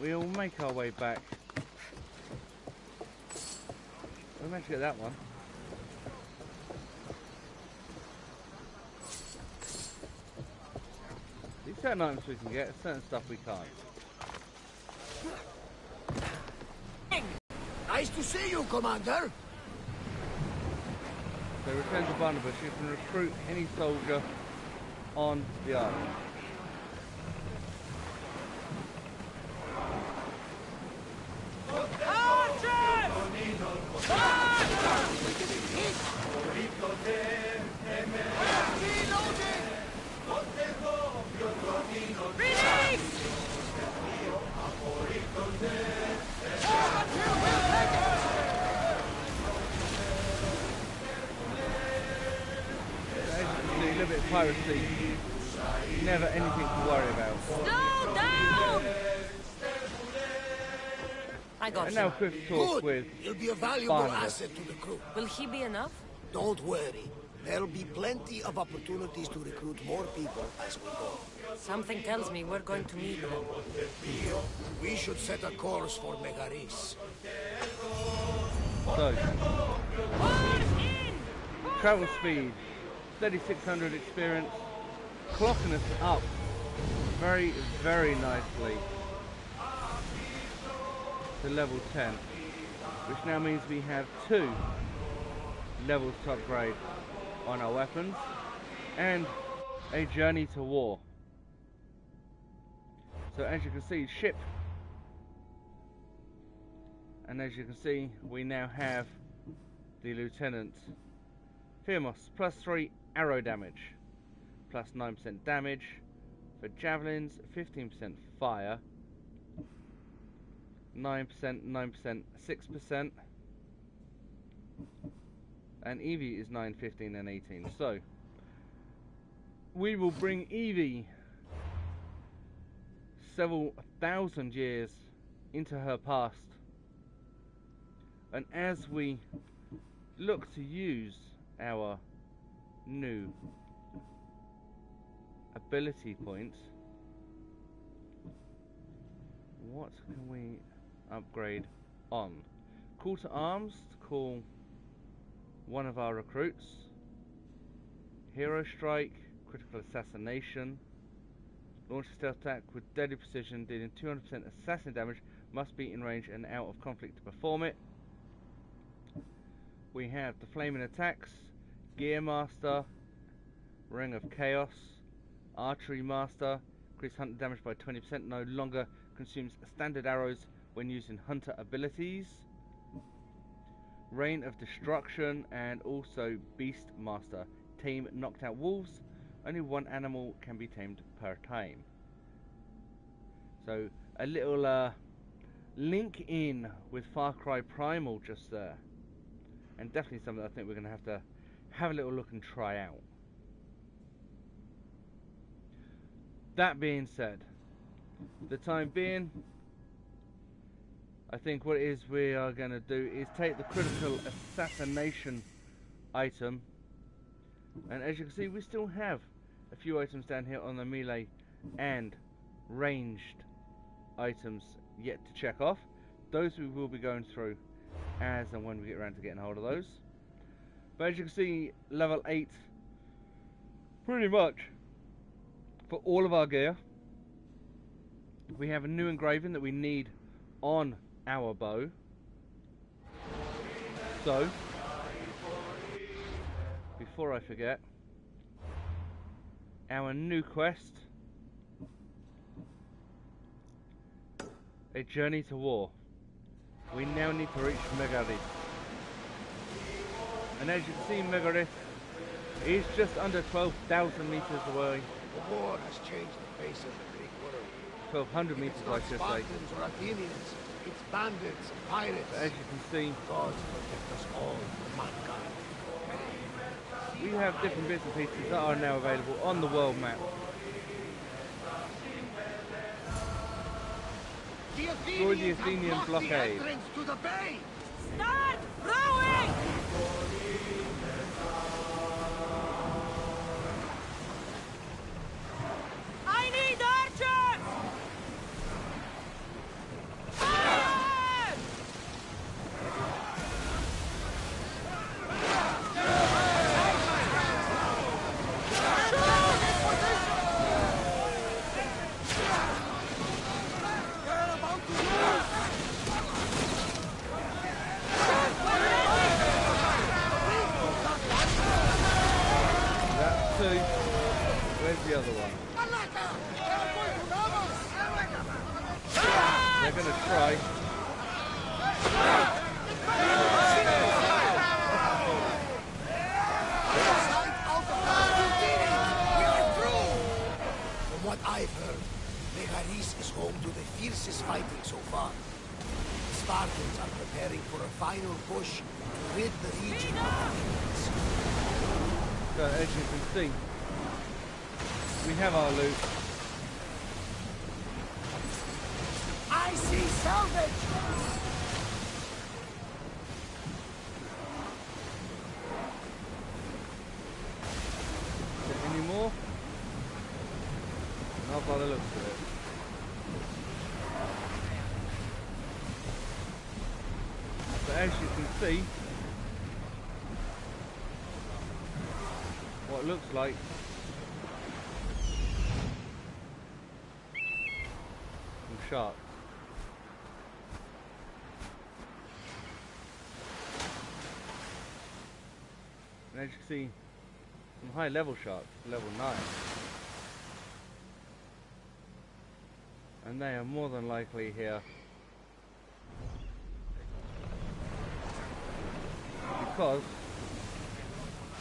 [SPEAKER 1] we'll make our way back. We managed to get that one. These certain items we can get, certain stuff we can't.
[SPEAKER 6] Nice to see you, Commander.
[SPEAKER 1] So return to Barnabas, you can recruit any soldier on the island. A little bit of piracy, never anything to worry about.
[SPEAKER 3] Slow down! I got
[SPEAKER 1] And
[SPEAKER 3] you.
[SPEAKER 1] now quick talk with
[SPEAKER 6] He'll be a valuable
[SPEAKER 1] Barnabas.
[SPEAKER 6] asset to the crew.
[SPEAKER 3] Will he be enough?
[SPEAKER 6] Don't worry. There'll be plenty of opportunities to recruit more people as we go.
[SPEAKER 3] Something tells me we're going to need them.
[SPEAKER 6] We should set a course for Megaris.
[SPEAKER 1] So, travel speed, 3600 experience, clocking us up very, very nicely to level 10, which now means we have 2 levels to upgrade on our weapons and a journey to war. So as you can see, ship, and as you can see, we now have the Lieutenant Firmos, +3 arrow damage, +9% damage for javelins, 15% fire, 9%, 9%, 6%, and Evie is 9, 15 and 18. So we will bring Evie several thousand years into her past, and as we look to use our new ability points, what can we upgrade on? Call to arms to call one of our recruits. Hero strike, critical assassination. Launch a stealth attack with deadly precision, dealing 200% assassin damage. Must be in range and out of conflict to perform it. We have the flaming attacks, Gear Master, Ring of Chaos, Archery Master, increase hunter damage by 20%, no longer consumes standard arrows when using hunter abilities. Reign of Destruction, and also Beast Master, tame knocked out wolves, only one animal can be tamed per time. So a little link in with Far Cry Primal just there, and definitely something I think we're going to have a little look and try out. That being said, for the time being, I think what it is we are going to do is take the critical assassination item, and as you can see we still have a few items down here on the melee and ranged items yet to check off. Those we will be going through as and when we get around to getting hold of those. But as you can see, level 8 pretty much for all of our gear. We have a new engraving that we need on our bow. So before I forget, our new quest, a journey to war. We now need to reach Megarith, and as you can see, Megarith is just under 12,000 meters away.
[SPEAKER 6] The war has changed the face of the Greek world.
[SPEAKER 1] 1,200 meters, I should say.
[SPEAKER 6] Spartans or Athenians, it's bandits and pirates.
[SPEAKER 1] But as you can see,
[SPEAKER 6] God protect us all from mankind.
[SPEAKER 1] we have different bits and pieces that are now available on the world map. Destroy the Athenian blockade.
[SPEAKER 6] To the bay.
[SPEAKER 10] Start rowing! I need archers! Fire!
[SPEAKER 1] Where's the other one? They're going to try.
[SPEAKER 6] From what I've heard, Megaris is home to the fiercest fighting so far. The Spartans are preparing for a final push to rid the region of Athenians.
[SPEAKER 1] So as you can see, we have our loot.
[SPEAKER 9] I see salvage!
[SPEAKER 1] Is there any more? Not by the looks of it. But as you can see, what looks like some sharks. And as you can see, some high level sharks, level 9. And they are more than likely here because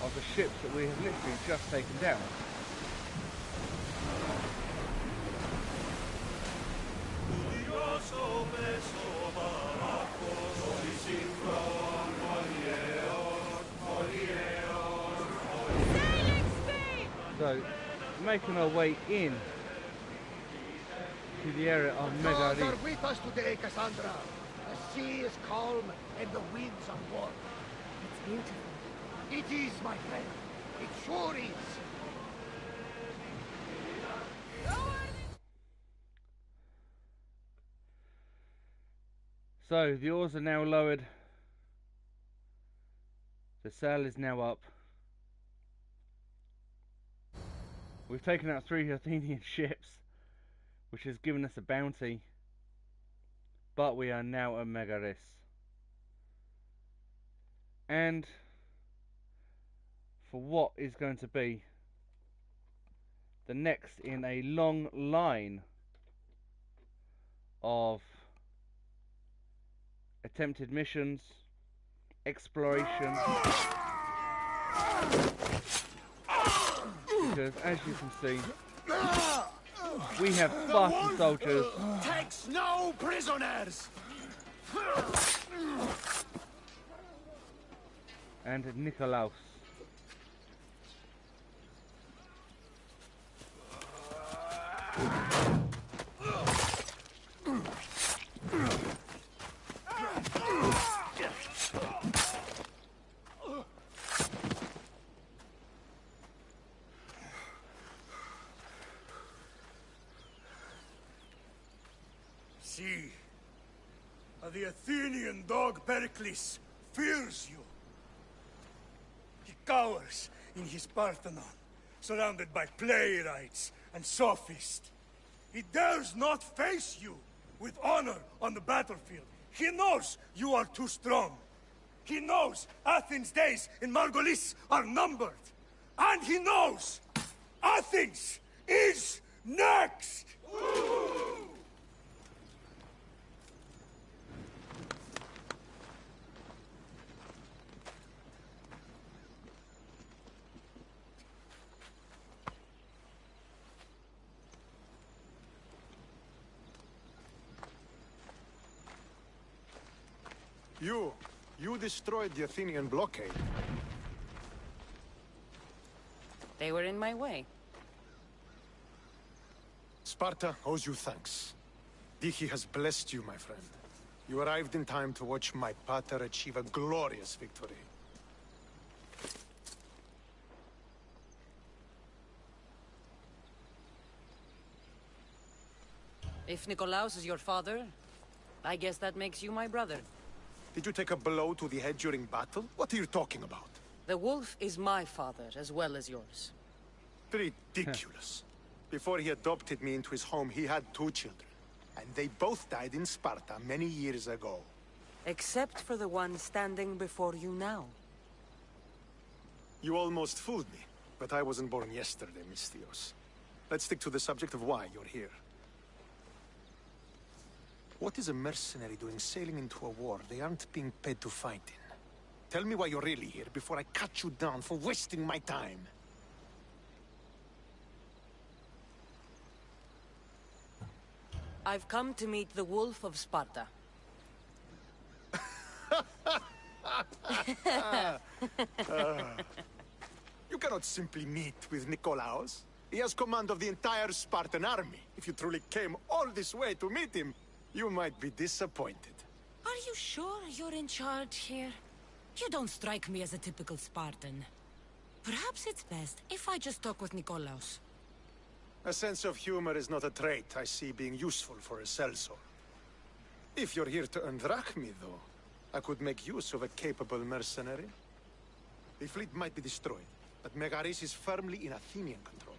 [SPEAKER 1] of the ships that we have literally just taken down. So making our way in to the area of
[SPEAKER 6] The gods
[SPEAKER 1] Megaris.
[SPEAKER 6] are with us today, Cassandra. The sea is calm and the winds are warm.
[SPEAKER 3] It's beautiful.
[SPEAKER 6] It is, my friend. It sure is.
[SPEAKER 1] So, the oars are now lowered. The sail is now up. We've taken out 3 Athenian ships, which has given us a bounty. But we are now at Megaris. And for what is going to be the next in a long line of attempted missions, exploration, because as you can see, we have Spartan soldiers
[SPEAKER 6] Takes no prisoners.
[SPEAKER 1] and Nikolaos.
[SPEAKER 6] See, the Athenian dog Pericles fears you. He cowers in his Parthenon, surrounded by playwrights and sophists. He dares not face you with honor on the battlefield. He knows you are too strong. He knows Athens' days in Margolis are numbered. And he knows Athens is next!
[SPEAKER 12] You destroyed the Athenian blockade.
[SPEAKER 3] They were in my way.
[SPEAKER 12] Sparta owes you thanks. Dichi has blessed you, my friend. You arrived in time to watch my pater achieve a glorious victory.
[SPEAKER 3] If Nikolaos is your father, I guess that makes you my brother.
[SPEAKER 12] Did you take a blow to the head during battle? What are you talking about?
[SPEAKER 3] The wolf is my father as well as yours.
[SPEAKER 12] Ridiculous. Before he adopted me into his home, he had 2 children. And they both died in Sparta many years ago.
[SPEAKER 3] Except for the one standing before you now.
[SPEAKER 12] You almost fooled me, but I wasn't born yesterday, Mystios. Let's stick to the subject of why you're here. What is a mercenary doing sailing into a war they aren't being paid to fight in? Tell me why you're really here before I cut you down for wasting my time.
[SPEAKER 3] I've come to meet the Wolf of Sparta.
[SPEAKER 12] You cannot simply meet with Nikolaos. He has command of the entire Spartan army. If you truly came all this way to meet him, you might be disappointed.
[SPEAKER 3] Are you sure you're in charge here? You don't strike me as a typical Spartan. Perhaps it's best if I just talk with Nikolaos.
[SPEAKER 12] A sense of humor is not a trait I see being useful for a sellsword. If you're here to earn drachmi, though, I could make use of a capable mercenary. The fleet might be destroyed, but Megaris is firmly in Athenian control.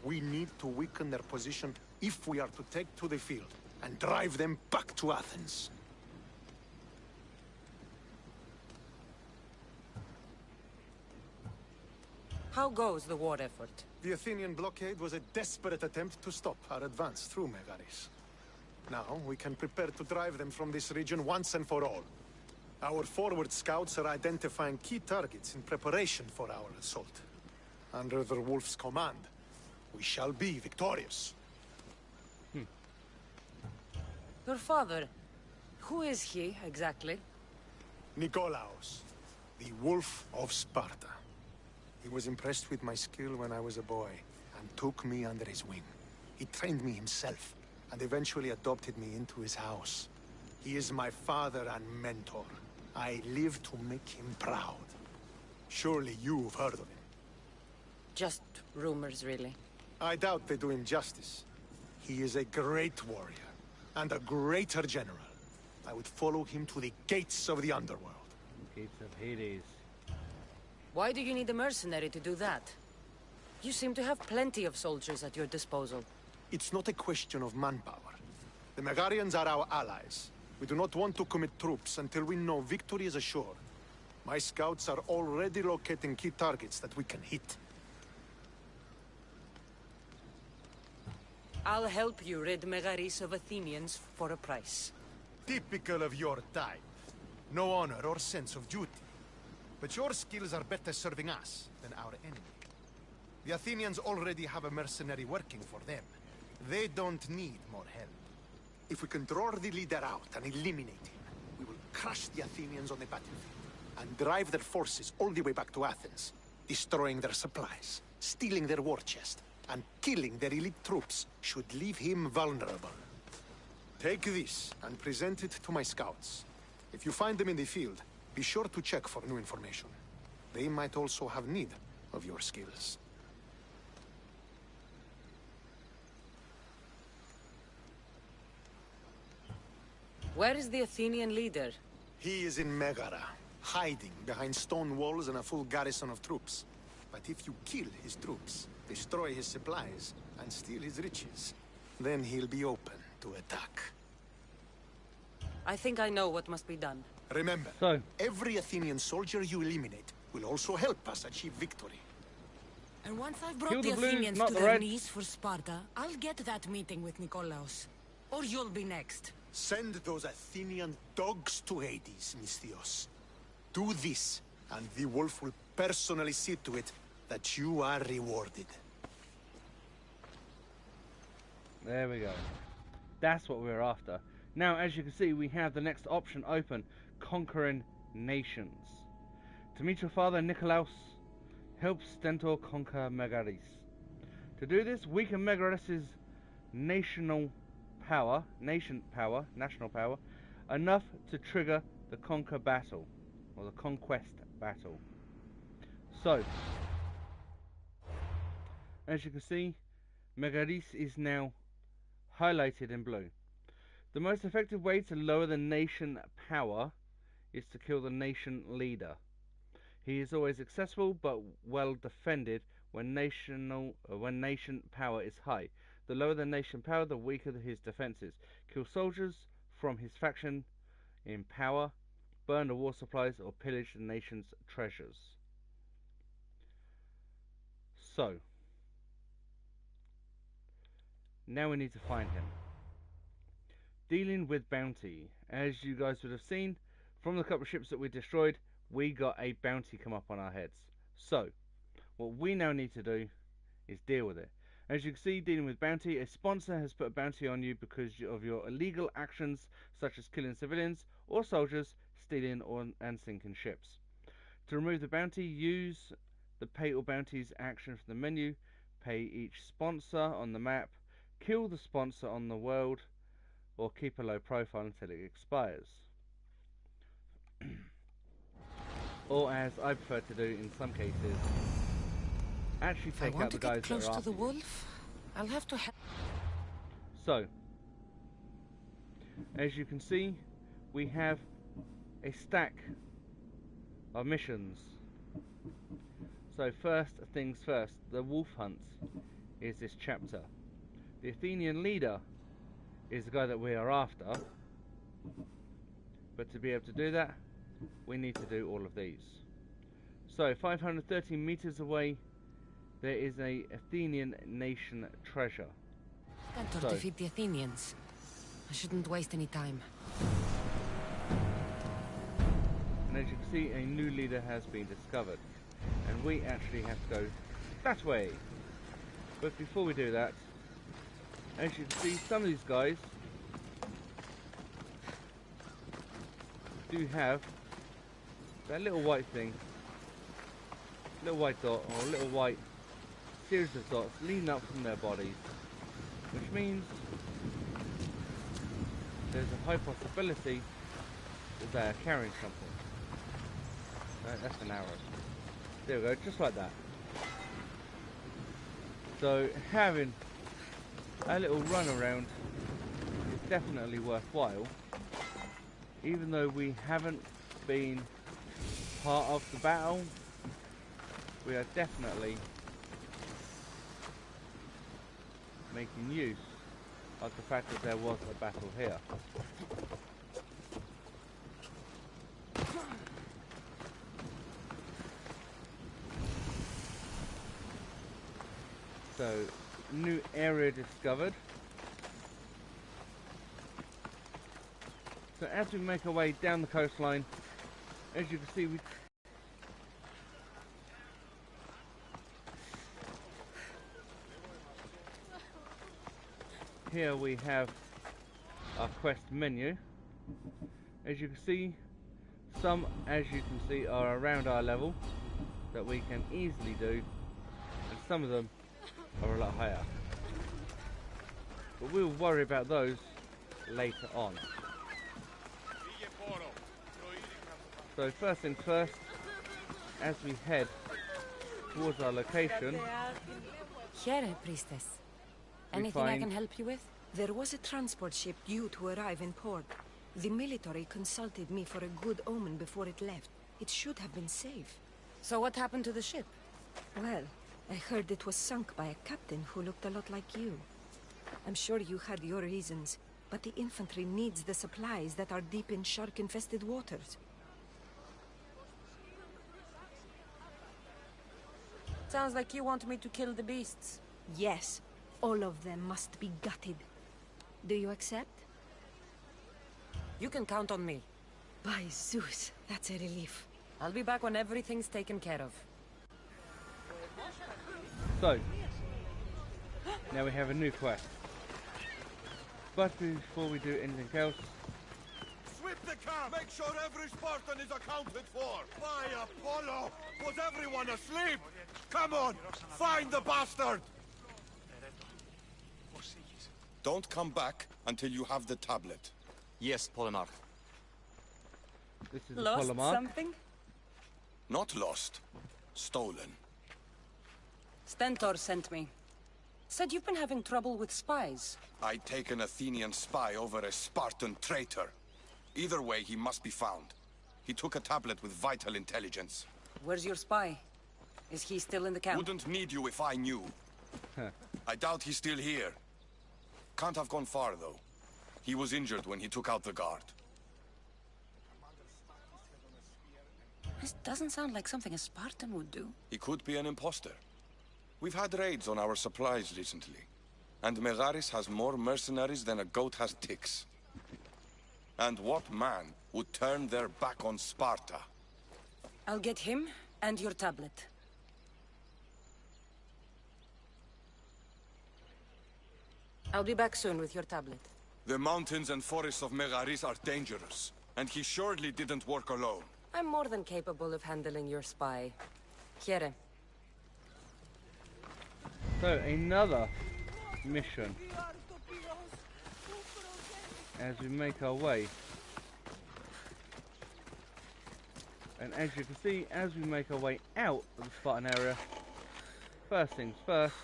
[SPEAKER 12] We need to weaken their position if we are to take to the field and drive them back to Athens.
[SPEAKER 3] How goes the war effort?
[SPEAKER 12] The Athenian blockade was a desperate attempt to stop our advance through Megaris. Now, we can prepare to drive them from this region once and for all. Our forward scouts are identifying key targets in preparation for our assault. Under the Wolf's command, we shall be victorious.
[SPEAKER 3] Your father, who is he exactly?
[SPEAKER 12] Nikolaos, the Wolf of Sparta. He was impressed with my skill when I was a boy, and took me under his wing. He trained me himself, and eventually adopted me into his house. He is my father and mentor. I live to make him proud. Surely you've heard of him.
[SPEAKER 3] Just rumors, really.
[SPEAKER 12] I doubt they do him justice. He is a great warrior, and a greater general. I would follow him to the gates of the underworld.
[SPEAKER 1] Gates of Hades.
[SPEAKER 3] Why do you need a mercenary to do that? You seem to have plenty of soldiers at your disposal.
[SPEAKER 12] It's not a question of manpower. The Megarians are our allies. We do not want to commit troops until we know victory is assured. My scouts are already locating key targets that we can hit.
[SPEAKER 3] I'll help you rid Megaris of Athenians for a price.
[SPEAKER 12] Typical of your type. No honor or sense of duty. But your skills are better serving us than our enemy. The Athenians already have a mercenary working for them. They don't need more help. If we can draw the leader out and eliminate him, we will crush the Athenians on the battlefield and drive their forces all the way back to Athens, destroying their supplies, stealing their war chest, and killing their elite troops should leave him vulnerable. Take this and present it to my scouts. If you find them in the field, be sure to check for new information. They might also have need of your skills.
[SPEAKER 3] Where is the Athenian leader?
[SPEAKER 12] He is in Megara, hiding behind stone walls and a full garrison of troops. But if you kill his troops, destroy his supplies, and steal his riches, then he'll be open to attack.
[SPEAKER 3] I think I know what must be done.
[SPEAKER 12] Remember, every Athenian soldier you eliminate will also help us achieve victory.
[SPEAKER 3] And once I've brought the Athenians to their knees for Sparta, I'll get that meeting with Nikolaos. Or you'll be next.
[SPEAKER 12] Send those Athenian dogs to Hades, Misthios. Do this, and the wolf will personally see to it that you are rewarded.
[SPEAKER 1] There we go. That's what we're after. Now, as you can see, we have the next option open. Conquering nations. To meet your father, Nikolaos, help Stentor conquer Megaris. To do this, weaken Megaris' national power, enough to trigger the conquer battle, or the conquest battle. So, as you can see, Megaris is now highlighted in blue. The most effective way to lower the nation power is to kill the nation leader. He is always accessible but well defended when nation power is high. The lower the nation power, the weaker his defenses. Kill soldiers from his faction in power, burn the war supplies, or pillage the nation's treasures. So, now we need to find him. Dealing with bounty. As you guys would have seen, from the couple of ships that we destroyed, we got a bounty come up on our heads. So, what we now need to do is deal with it. As you can see, dealing with bounty, a sponsor has put a bounty on you because of your illegal actions, such as killing civilians or soldiers, stealing and sinking ships. To remove the bounty, use the Pay All Bounties action from the menu. Pay each sponsor on the map, kill the sponsor on the world, or keep a low profile until it expires. Or, as I prefer to do in some cases, actually take out the guys that are after you.
[SPEAKER 3] Close to the wolf, I'll have to.
[SPEAKER 1] So, as you can see, we have a stack of missions. So, first things first, the wolf hunt is this chapter. The Athenian leader is the guy that we are after, but to be able to do that, we need to do all of these. So 530 meters away, there is a Athenian nation treasure.
[SPEAKER 3] Stentor defeat the Athenians. I shouldn't waste any time.
[SPEAKER 1] And as you can see, a new leader has been discovered, and we actually have to go that way. But before we do that, as you can see, some of these guys do have that little white thing, little white dot, or little white series of dots leading up from their bodies, which means there's a high possibility that they are carrying something. That's an arrow. There we go, just like that. So having a little run around is definitely worthwhile, even though we haven't been part of the battle. We are definitely making use of the fact that there was a battle here. So, new area discovered. So as we make our way down the coastline, as you can see, here we have our quest menu. As you can see, some, as you can see, are around our level that we can easily do, and some of them are a lot higher. But we'll worry about those later on. So first things first, as we head towards our location,
[SPEAKER 3] Here, priestess. Anything I can help you with?
[SPEAKER 10] There was a transport ship due to arrive in port. The military consulted me for a good omen before it left. It should have been safe.
[SPEAKER 3] So what happened to the ship?
[SPEAKER 10] Well, I heard it was sunk by a captain who looked a lot like you. I'm sure you had your reasons, but the infantry needs the supplies that are deep in shark-infested waters.
[SPEAKER 3] Sounds like you want me to kill the beasts.
[SPEAKER 10] Yes, all of them must be gutted. Do you accept?
[SPEAKER 3] You can count on me.
[SPEAKER 10] By Zeus, that's a relief.
[SPEAKER 3] I'll be back when everything's taken care of.
[SPEAKER 1] so now we have a new quest. But before we do anything else,
[SPEAKER 9] Sweep the camp! Make sure every Spartan is accounted for! By Apollo! Was everyone asleep? Come on! Find the bastard!
[SPEAKER 13] Don't come back until you have the tablet.
[SPEAKER 14] Yes, Polemarch.
[SPEAKER 1] this is
[SPEAKER 3] Lost
[SPEAKER 1] the Polemarch.
[SPEAKER 3] something?
[SPEAKER 13] Not lost. Stolen.
[SPEAKER 3] Stentor sent me. Said you've been having trouble with spies.
[SPEAKER 13] I take an Athenian spy over a Spartan traitor. Either way, he must be found. He took a tablet with vital intelligence.
[SPEAKER 3] Where's your spy? Is he still in the camp?
[SPEAKER 13] Wouldn't need you if I knew. I doubt he's still here. Can't have gone far, though. He was injured when he took out the guard.
[SPEAKER 3] This doesn't sound like something a Spartan would do.
[SPEAKER 13] He could be an imposter. We've had raids on our supplies recently. And Megaris has more mercenaries than a goat has ticks. And what man would turn their back on Sparta?
[SPEAKER 3] I'll get him and your tablet. I'll be back soon with your tablet.
[SPEAKER 13] The mountains and forests of Megaris are dangerous, and he surely didn't work alone.
[SPEAKER 3] I'm more than capable of handling your spy. Here.
[SPEAKER 1] So another mission as we make our way. And as you can see, as we make our way out of the Spartan area, first things first,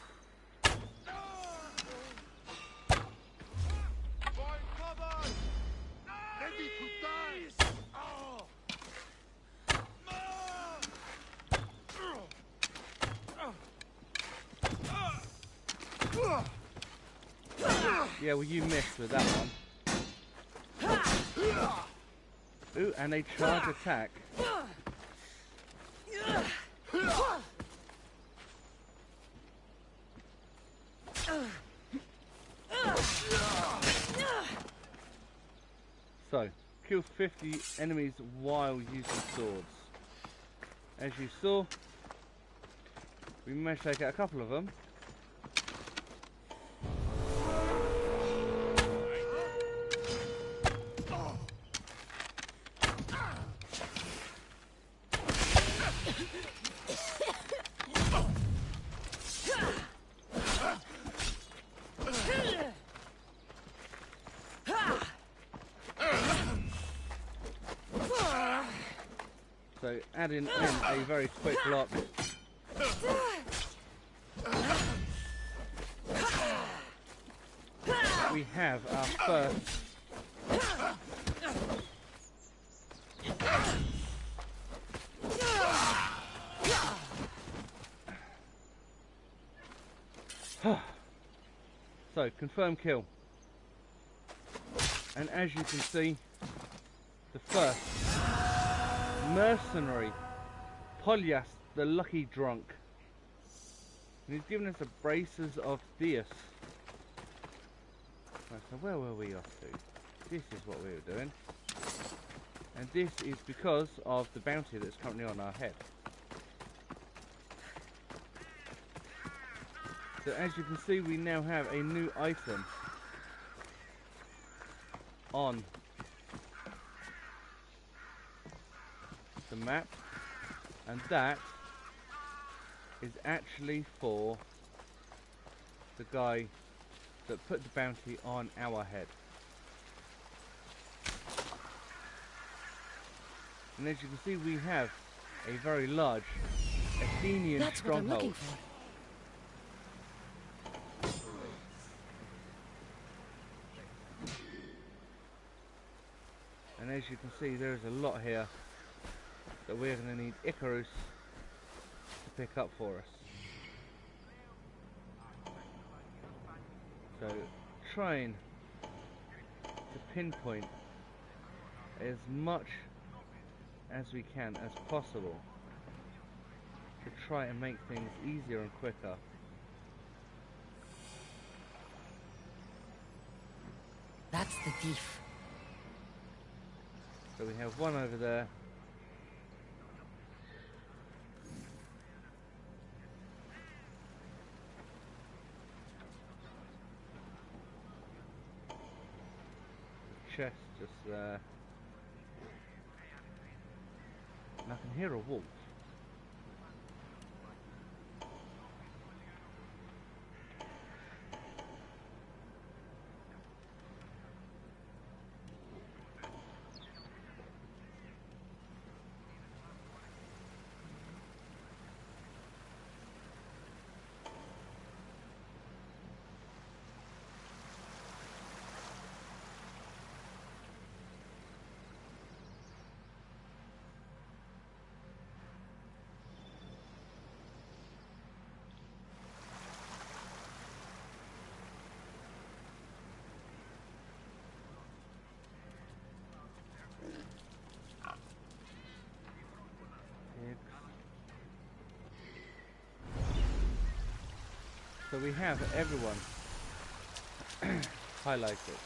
[SPEAKER 1] yeah, well, you missed with that one. Ooh, and a charge attack. So, kill 50 enemies while using swords. As you saw, we managed to take out a couple of them. So adding in a very quick lock. We have our first so confirm kill. And as you can see, the first mercenary, Polyas the Lucky Drunk. And he's given us a braces of Theus. Right, so where were we off to? This is what we were doing. And this is because of the bounty that's currently on our head. So as you can see, we now have a new item on the map, and that is actually for the guy that put the bounty on our head. And as you can see, we have a very large Athenian
[SPEAKER 10] That's
[SPEAKER 1] stronghold.
[SPEAKER 10] what I'm looking for.
[SPEAKER 1] And as you can see, there's a lot here that we're going to need Icarus to pick up for us. So trying to pinpoint as much as we can as possible to try and make things easier and quicker.
[SPEAKER 3] That's the thief.
[SPEAKER 1] So we have one over there. The chest just there. And I can hear a wolf. So we have everyone highlighted.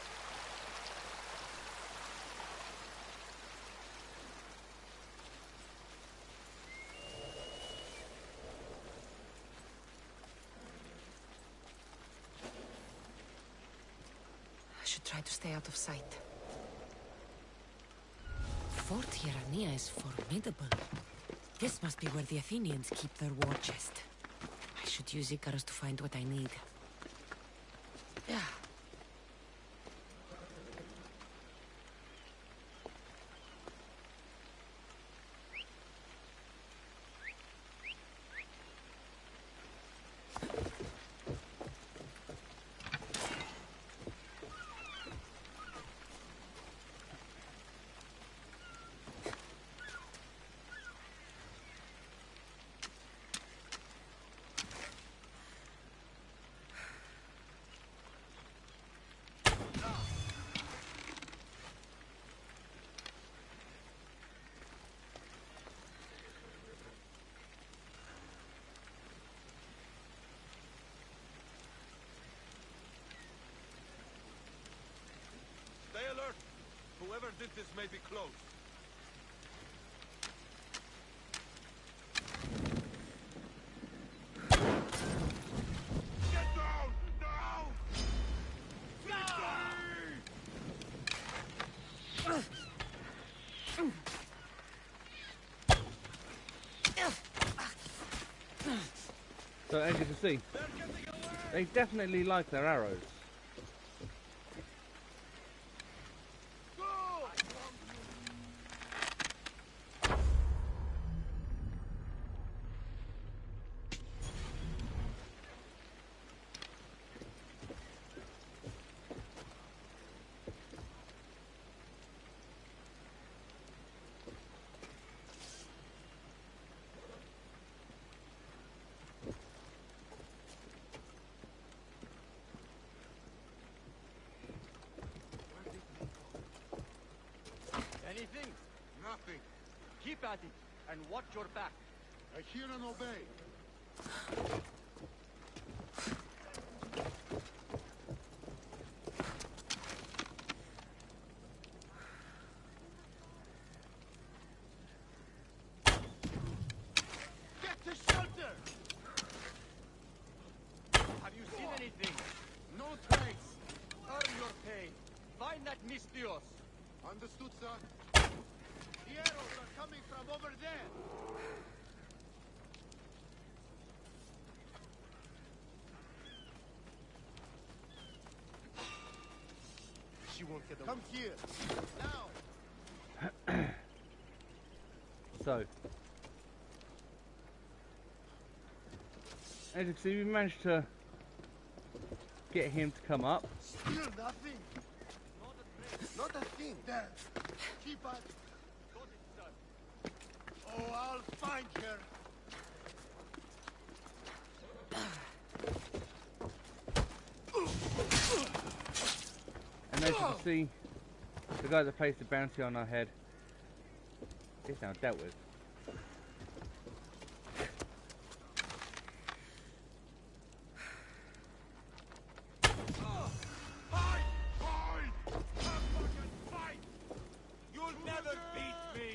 [SPEAKER 3] I should try to stay out of sight. Fort Hierania is formidable. This must be where the Athenians keep their war chest. I should use Icarus to find what I need. Yeah.
[SPEAKER 9] Stay alert! Whoever did this may be close. Get down! Now!
[SPEAKER 1] So as you can see, they definitely like their arrows.
[SPEAKER 9] Nothing.
[SPEAKER 5] Keep at it, and watch your back.
[SPEAKER 9] I hear and obey.
[SPEAKER 5] Get to shelter! Have you seen anything?
[SPEAKER 9] No trace.
[SPEAKER 5] Earn your pay. Find that Mistios.
[SPEAKER 9] Understood, sir.
[SPEAKER 5] The arrows are coming from over there.
[SPEAKER 9] She won't get away. Come here.
[SPEAKER 5] Now.
[SPEAKER 1] So, as you can see, we managed to get him to come up.
[SPEAKER 9] Still nothing. Not a thing. There. Keep at it.
[SPEAKER 5] Got it, sir.
[SPEAKER 9] Oh, I'll find her.
[SPEAKER 1] And as you can see, the guy that placed the bounty on our head is now dealt with.
[SPEAKER 9] Fight! Fight! Fucking fight!
[SPEAKER 5] You'll never beat me.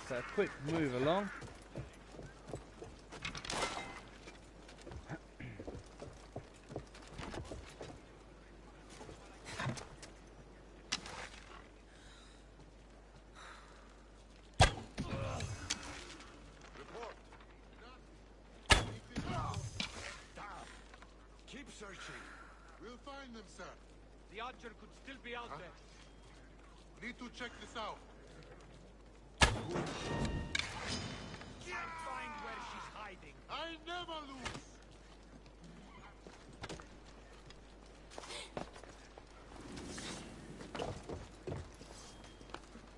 [SPEAKER 1] So a quick move along.
[SPEAKER 9] Report.
[SPEAKER 5] Keep searching.
[SPEAKER 9] We'll find them, sir.
[SPEAKER 5] The archer could still be out there.
[SPEAKER 9] Need to check this out.
[SPEAKER 5] Can't find where she's hiding.
[SPEAKER 9] I never lose.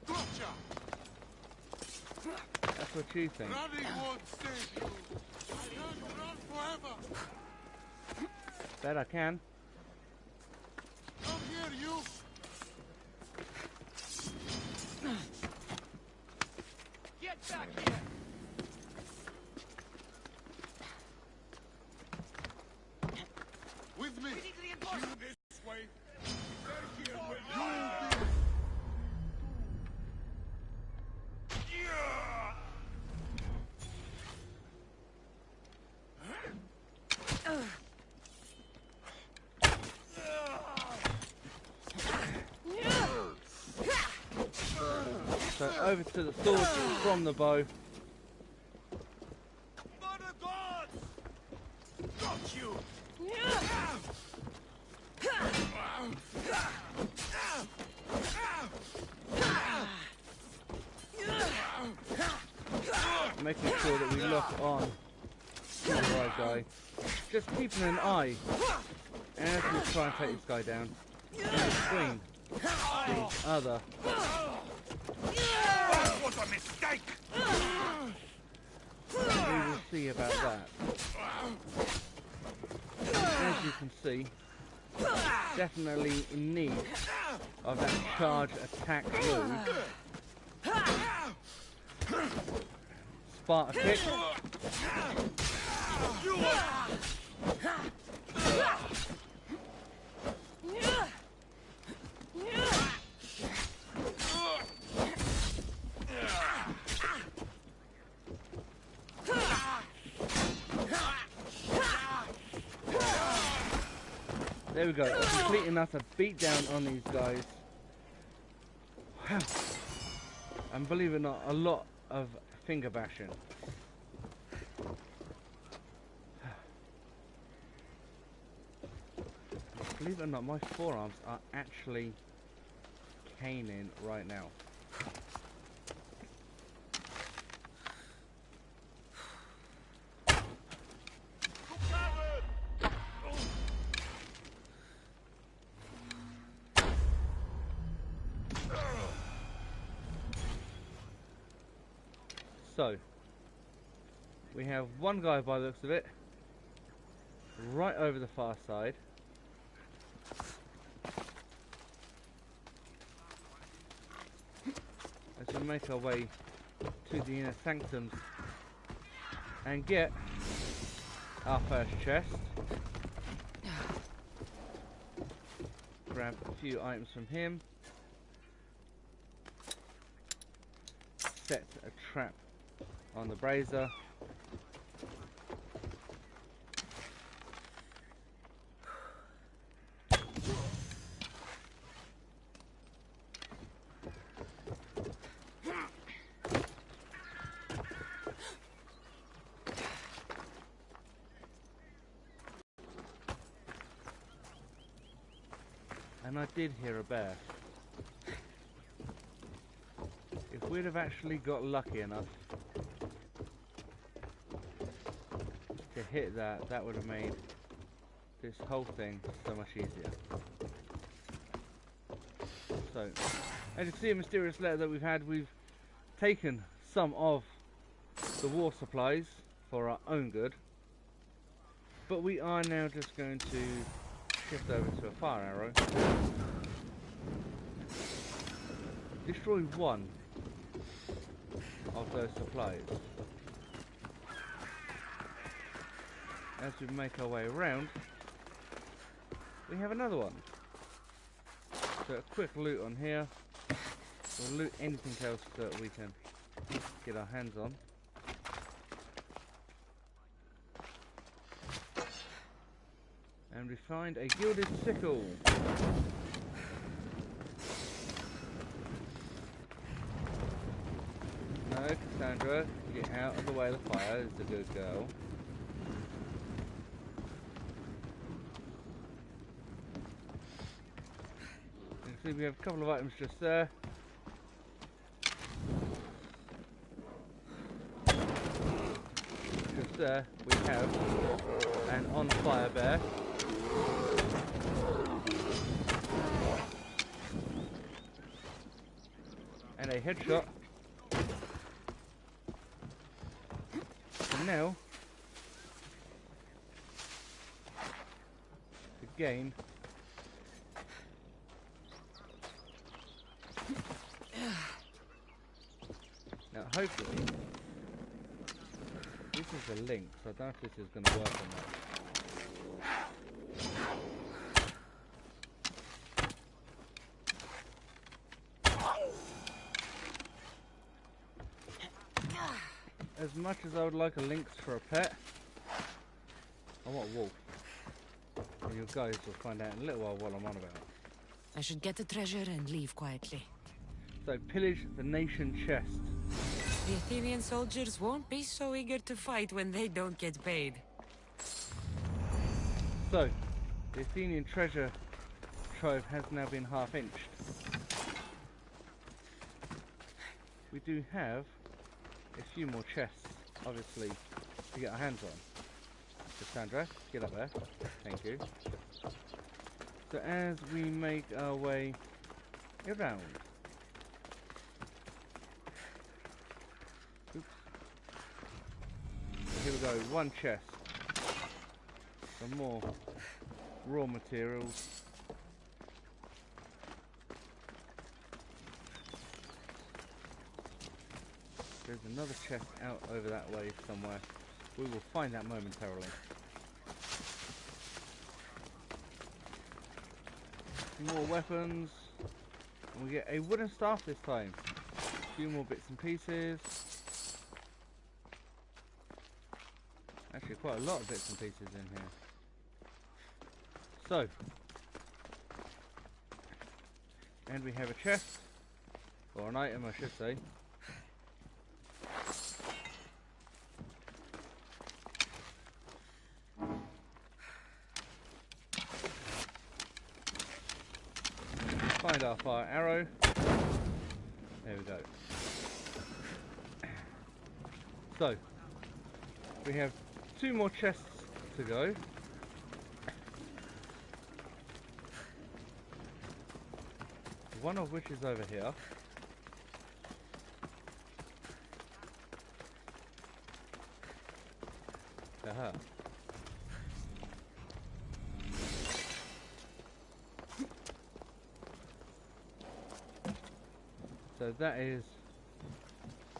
[SPEAKER 9] Gotcha.
[SPEAKER 1] That's what you think.
[SPEAKER 9] Running won't save you. I can't run forever.
[SPEAKER 1] Bet I can.
[SPEAKER 9] Come here, you.
[SPEAKER 5] Get back here.
[SPEAKER 9] With me.
[SPEAKER 5] We need reinforcements.
[SPEAKER 9] This way.
[SPEAKER 1] So over to the sword from the bow.
[SPEAKER 5] Mother gods! Got you!
[SPEAKER 1] Making sure that we lock on to the right guy. Just keeping an eye as we try and take this guy down in between the other.
[SPEAKER 5] That was a mistake!
[SPEAKER 1] We will see about that. As you can see, definitely in need of that charge attack move. Sparta kick. There we go, complete enough to beat down on these guys. Wow. And believe it or not, a lot of finger bashing. Believe it or not, my forearms are actually caning right now. So, we have one guy by the looks of it, right over the far side. to make our way to the inner sanctums and get our first chest. Grab a few items from him. Set a trap on the brazier. And I did hear a bear. If we'd have actually got lucky enough to hit that, that would have made this whole thing so much easier. So, as you can see, a mysterious letter that we've had, we've taken some of the war supplies for our own good, but we are now just going to shift over to a fire arrow, destroy one of those supplies. As we make our way around, we have another one. So a quick loot on here. We'll loot anything else that we can get our hands on. And we find a gilded sickle. No, Cassandra, get out of the way of the fire, is a good girl. You can see we have a couple of items just there. Just there, we have an on-fire bear. And a headshot. And now, to gain now, hopefully, this is a link, so I don't know if this is going to work or not. As much as I would like a lynx for a pet, I want a wolf. And you guys will find out in a little while what I'm on about.
[SPEAKER 3] I should get the treasure and leave quietly.
[SPEAKER 1] So, pillage the nation chest.
[SPEAKER 3] The Athenian soldiers won't be so eager to fight when they don't get paid.
[SPEAKER 1] So, the Athenian treasure trove has now been half-inched. We do have a few more chests, obviously, to get our hands on. Cassandra, get up there. Thank you. So as we make our way around. Oops. So here we go, one chest. Some more raw materials. There's another chest out over that way somewhere. We will find that momentarily. Some more weapons. And we get a wooden staff this time. A few more bits and pieces. Actually quite a lot of bits and pieces in here. So. And we have a chest. Or an item I should say. Find our fire arrow. There we go. So, we have 2 more chests to go. One of which is over here. Aha. So that is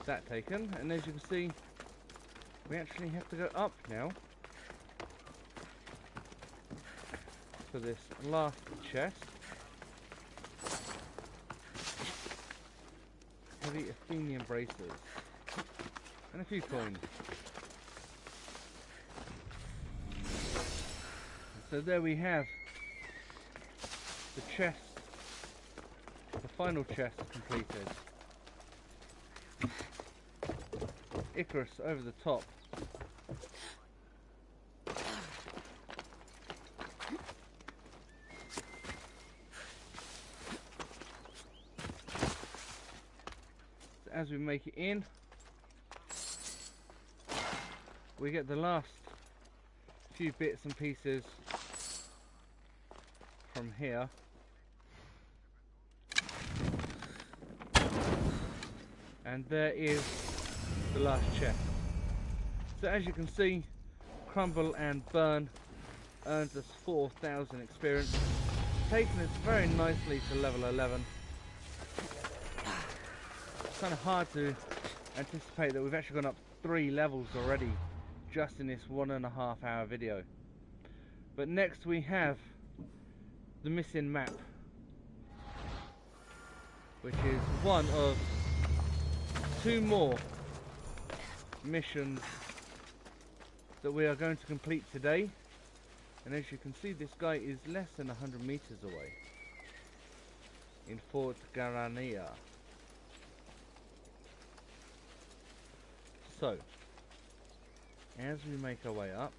[SPEAKER 1] that taken, and as you can see, we actually have to go up now for this last chest. Heavy Athenian braces and a few coins. So there we have the chest, the final chest completed. Icarus over the top. So as we make it in, we get the last few bits and pieces from here. And there is the last chest. So as you can see, Crumble and Burn earns us 4,000 experience, taking us very nicely to level 11. It's kind of hard to anticipate that we've actually gone up 3 levels already just in this 1.5 hour video. But next we have the missing map, which is one of 2 more missions that we are going to complete today. And as you can see, this guy is less than 100 meters away in Fort Garania. So as we make our way up,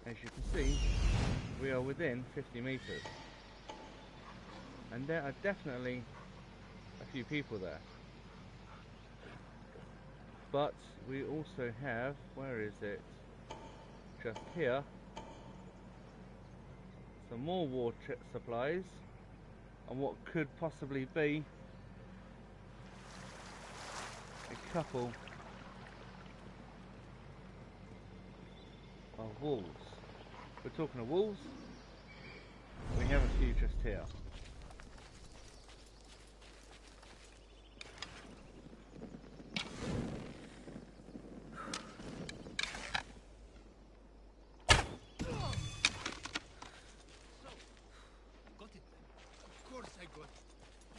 [SPEAKER 1] as you can see, we are within 50 meters, and there are definitely a few people there. But we also have, where is it? Just here, some more war supplies, and what could possibly be a couple of wolves. We're talking of wolves. We have a few just here.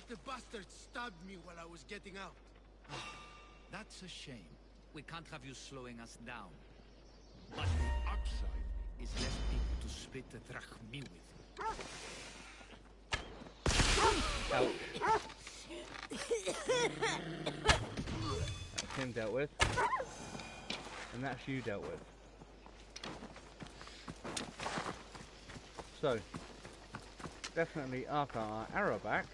[SPEAKER 6] The bastard stabbed me while I was getting out.
[SPEAKER 14] That's a shame. We can't have you slowing us down. But the upside is less people to split the drachmi with.
[SPEAKER 1] Ouch. That's him dealt with. And that's you dealt with. So, definitely after our arrow back,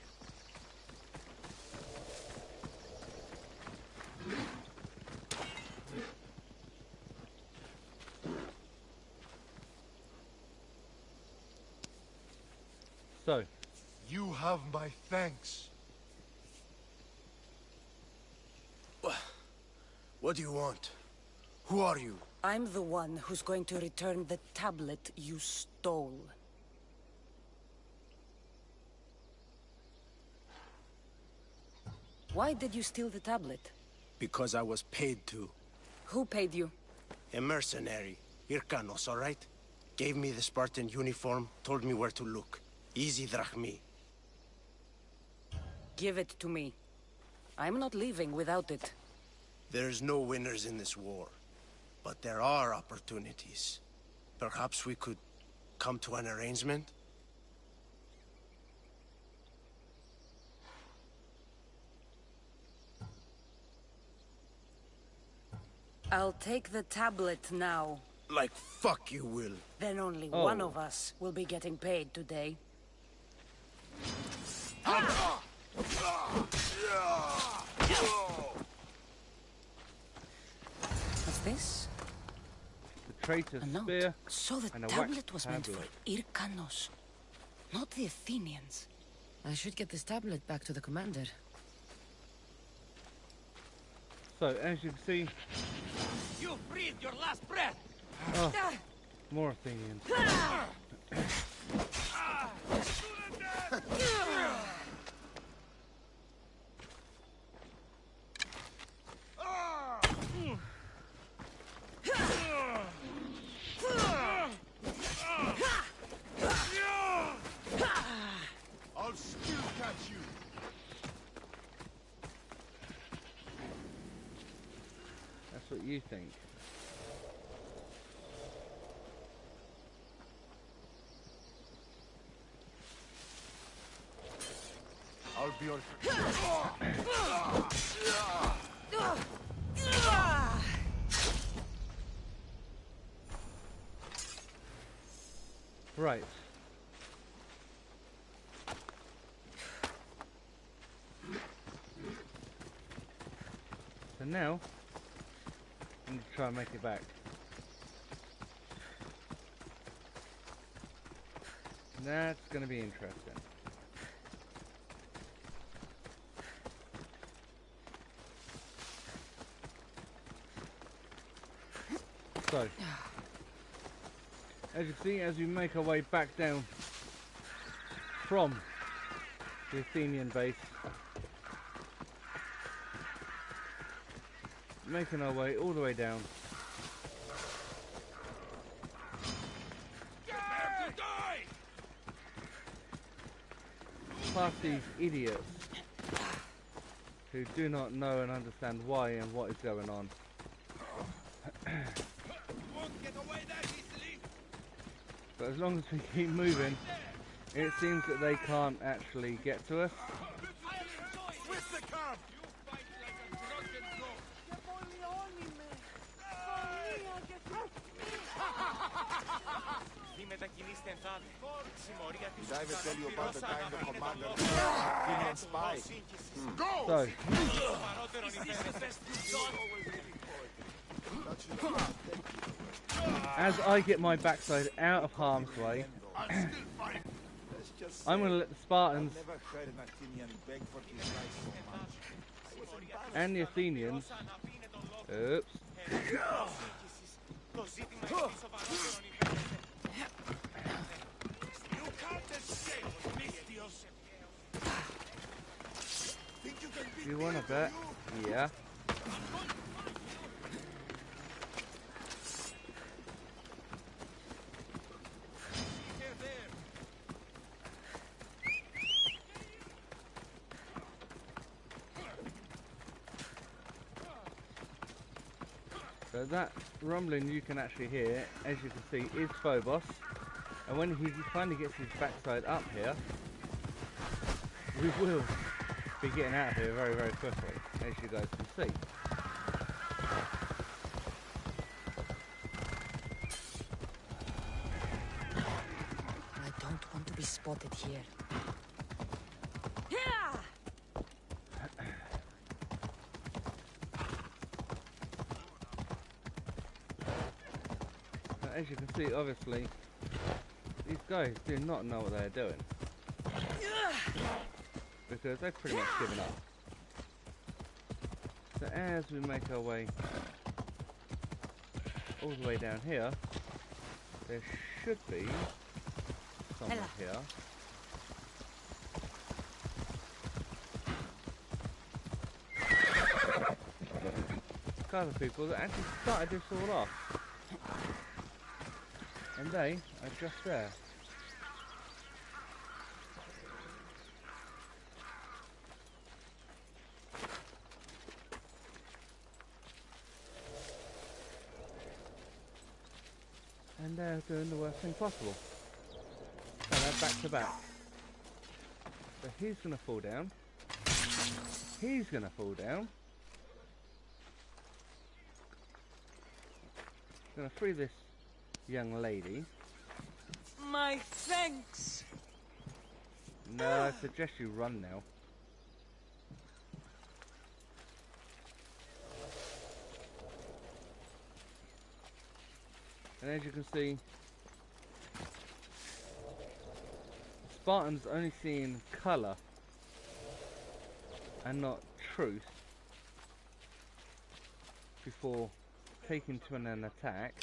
[SPEAKER 1] so,
[SPEAKER 9] you have my thanks.
[SPEAKER 6] What do you want? Who are you?
[SPEAKER 10] I'm the one who's going to return the tablet you stole. Why did you steal the tablet?
[SPEAKER 6] Because I was paid to.
[SPEAKER 10] Who paid you?
[SPEAKER 6] A mercenary. Hyrkanos, all right? Gave me the Spartan uniform, told me where to look. Easy drachmi.
[SPEAKER 10] Give it to me. I'm not leaving without it.
[SPEAKER 6] There's no winners in this war. But there are opportunities. Perhaps we could come to an arrangement?
[SPEAKER 10] I'll take the tablet now.
[SPEAKER 6] Like fuck you will.
[SPEAKER 10] Then only one of us will be getting paid today. What's this?
[SPEAKER 1] the traitor's
[SPEAKER 10] A note.
[SPEAKER 1] spear,
[SPEAKER 10] So the
[SPEAKER 1] and a
[SPEAKER 10] tablet
[SPEAKER 1] wax
[SPEAKER 10] was meant for
[SPEAKER 1] tablet.
[SPEAKER 10] Hyrkanos, not the Athenians.
[SPEAKER 3] I should get this tablet back to the commander.
[SPEAKER 1] So as you can see,
[SPEAKER 8] You breathed your last breath!
[SPEAKER 1] more Athenians.
[SPEAKER 9] I'll still catch you.
[SPEAKER 1] That's what you think.
[SPEAKER 9] I'll be on.
[SPEAKER 1] Right. So now, I'm going to try and make it back. That's going to be interesting. So, as you can see, as we make our way back down from the Athenian base, making our way all the way down, past these idiots who do not know and understand why and what is going on. But as long as we keep moving, it seems that they can't actually get to us. So, as I get my backside out of harm's way, I'm going to let the Spartans and the Athenians, oops, you want to bet? Yeah. So that rumbling you can actually hear, as you can see, is Phobos. And when he finally gets his backside up here, we will be getting out of here very, very quickly, as you guys can see.
[SPEAKER 3] I don't want to be spotted here.
[SPEAKER 1] As you can see, obviously, these guys do not know what they're doing, because they've pretty much given up. So as we make our way all the way down here, there should be someone here. A couple of people that actually started this all off. And they are just there. And they're doing the worst thing possible. And they're back to back. So he's gonna fall down. He's gonna fall down. Gonna free this young lady.
[SPEAKER 10] My thanks.
[SPEAKER 1] No, I suggest you run now. And as you can see, Spartans only seeing colour and not truth before taking to an attack.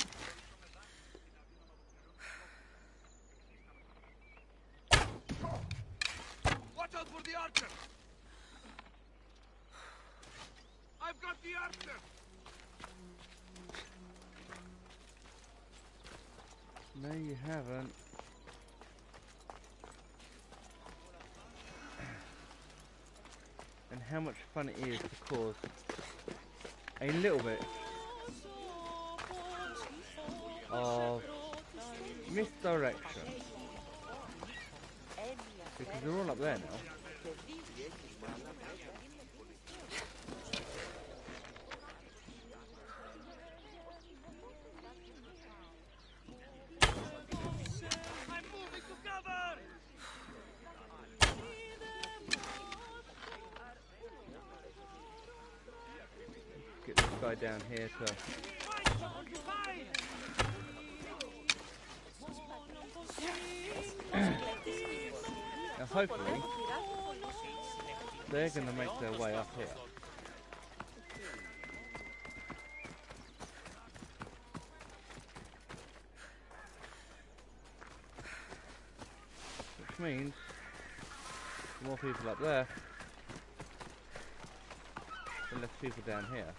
[SPEAKER 9] archer! I've got the archer!
[SPEAKER 1] No, you haven't. And how much fun it is to cause a little bit of misdirection. Because they're all up there now. Get this guy down here to now hopefully they're going to make their way up here. Which means more people up there and less people down here.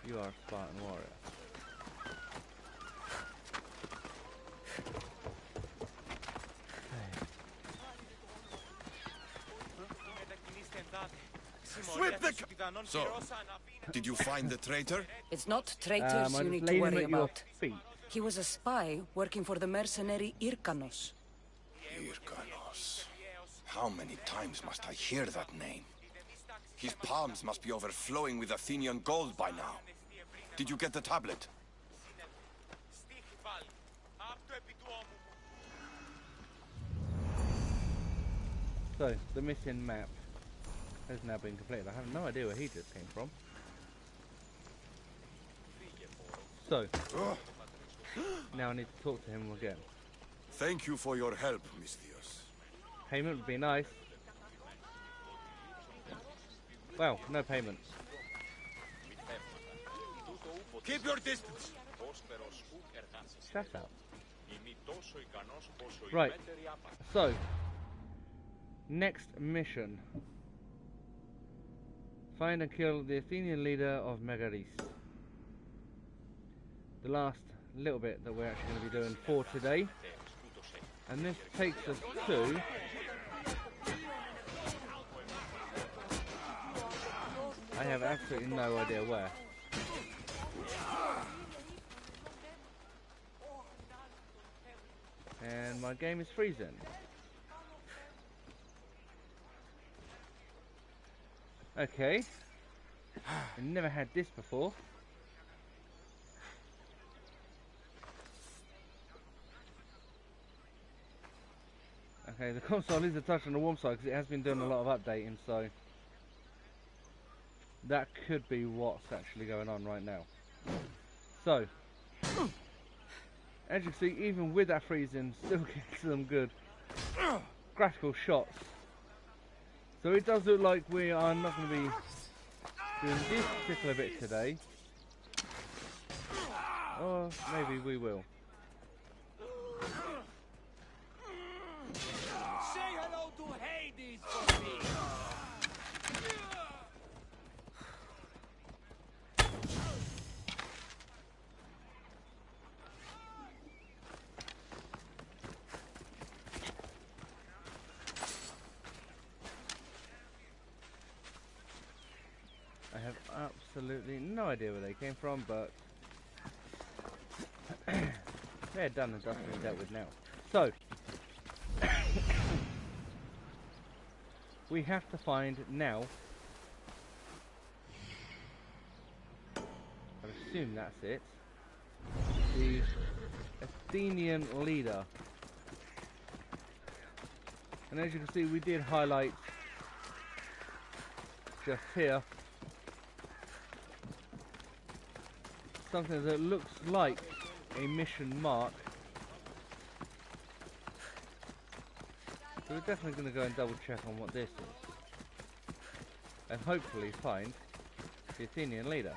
[SPEAKER 1] You are a Spartan warrior.
[SPEAKER 9] Sweep the...
[SPEAKER 13] So, did you find the traitor?
[SPEAKER 10] It's not traitors you need to worry about.
[SPEAKER 1] Feet.
[SPEAKER 10] He was a spy working for the mercenary Irkanos.
[SPEAKER 13] Irkanos. How many times must I hear that name? His palms must be overflowing with Athenian gold by now. Did you get the tablet?
[SPEAKER 1] So, the missing map has now been completed. I have no idea where he just came from. So, now I need to talk to him again.
[SPEAKER 13] Thank you for your help, Misthios.
[SPEAKER 1] Payment would be nice. Well, no payment.
[SPEAKER 9] Keep your distance.
[SPEAKER 1] Shut up. Right. So, next mission. Find and kill the Athenian leader of Megaris. The last little bit that we're actually going to be doing for today. And this takes us to... I have absolutely no idea where. And my game is freezing. Okay. I've never had this before. Okay, the console is a touch on the warm side because it has been doing a lot of updating, so that could be what's actually going on right now. So, as you can see, even with that freezing, still getting some good graphical shots. So it does look like we are not going to be doing this particular bit today. Or maybe we will.
[SPEAKER 8] Say hello to Hades for me.
[SPEAKER 1] I have absolutely no idea where they came from, but they're done and dusted and dealt with now. So, we have to find now, I assume that's it, the Athenian leader. And as you can see, we did highlight just here something that looks like a mission mark. So we're definitely going to go and double check on what this is. And hopefully find the Athenian leader.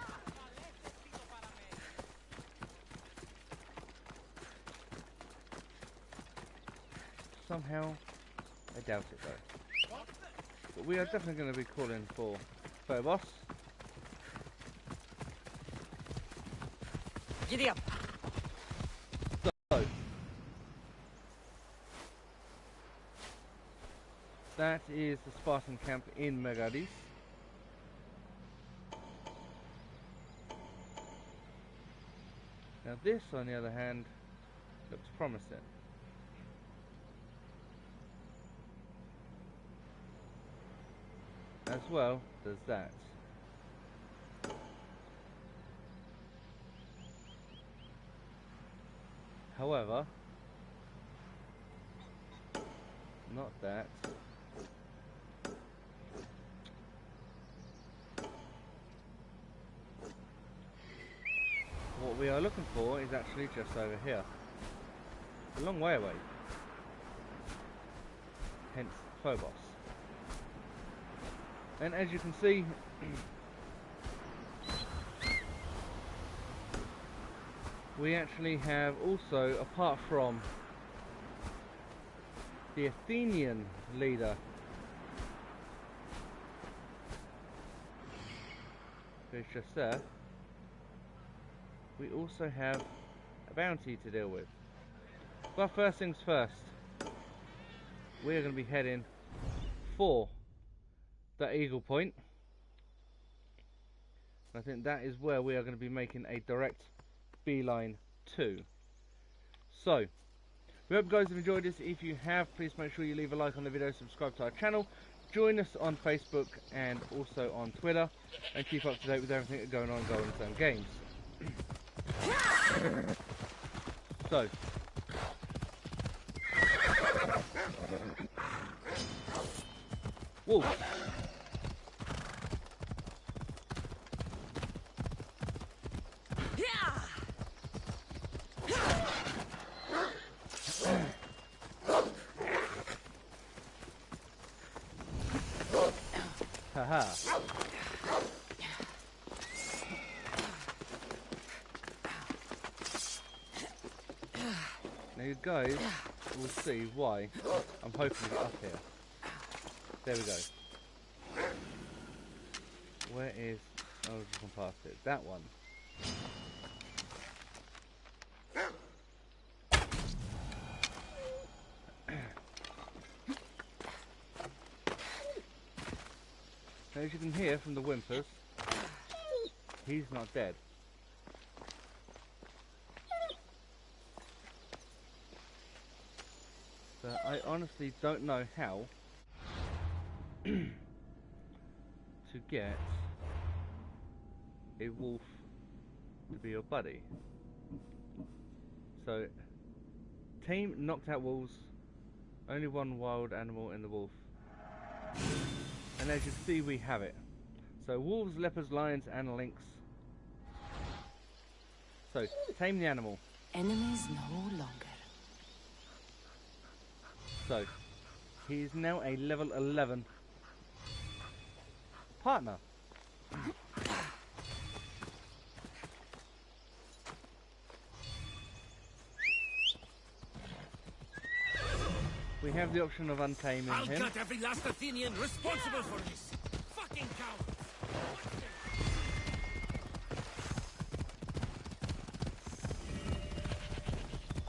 [SPEAKER 1] Somehow I doubt it though. But we are definitely going to be calling for Phobos.
[SPEAKER 10] Giddy up.
[SPEAKER 1] So that is the Spartan camp in Megadis. Now this, on the other hand, looks promising. As well does that. However, not that. What we are looking for is actually just over here. A long way away. Hence Phobos. And as you can see, we actually have also, apart from the Athenian leader, who's just there, we also have a bounty to deal with. But first things first, we're going to be heading for the Eagle Point. I think that is where we are going to be making a direct beeline to. So, we hope you guys have enjoyed this. If you have, please make sure you leave a like on the video, subscribe to our channel, join us on Facebook and also on Twitter, and keep up to date with everything that's going on in Golden Sun Games. So, wolf. Haha. Now you guys will see why I'm hoping to get up here. There we go. Where is... oh, I've just gone past it. That one. Now, as you can hear from the whimpers, he's not dead. So I honestly don't know how to get a wolf to be your buddy. So, tame knocked out wolves, only one wild animal in the wolf. And as you can see, we have it. So wolves, leopards, lions and lynx. So, tame the animal.
[SPEAKER 3] Enemies no longer.
[SPEAKER 1] So, he is now a level 11 partner. We have the option of untaming
[SPEAKER 6] I'll
[SPEAKER 1] him.
[SPEAKER 6] cut every last Athenian responsible for this. Fucking coward.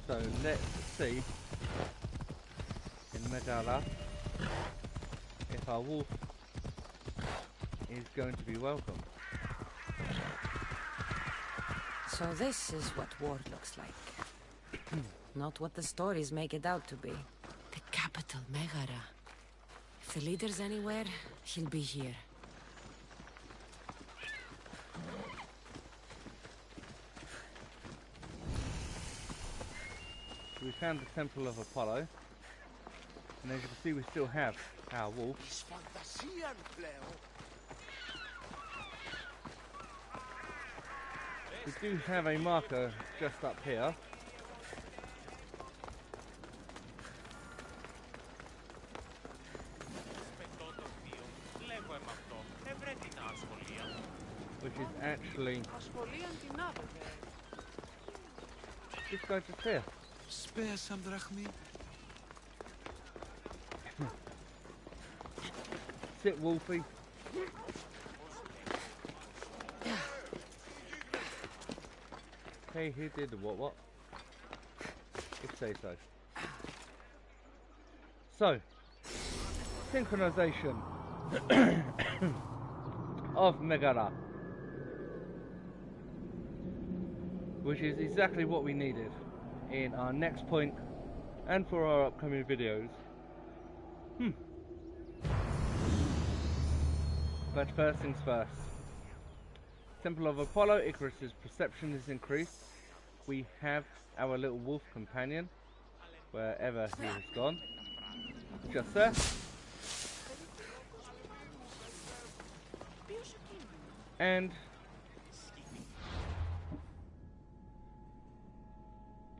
[SPEAKER 1] So let's see in Megala if our wolf is going to be welcome.
[SPEAKER 3] So this is what war looks like. Not what the stories make it out to be. The capital, Megara. If the leader's anywhere, he'll be here.
[SPEAKER 1] We found the Temple of Apollo, and as you can see, we still have our wolf. We do have a marker just up here. Which is actually this guy just here.
[SPEAKER 2] Spare some drachmi.
[SPEAKER 1] it, Wolfie. Hey, who did the what? If say so. So, synchronization of Megara, which is exactly what we needed in our next point and for our upcoming videos. But first things first. Temple of Apollo, Icarus's perception is increased. We have our little wolf companion, wherever he has gone. Just there. And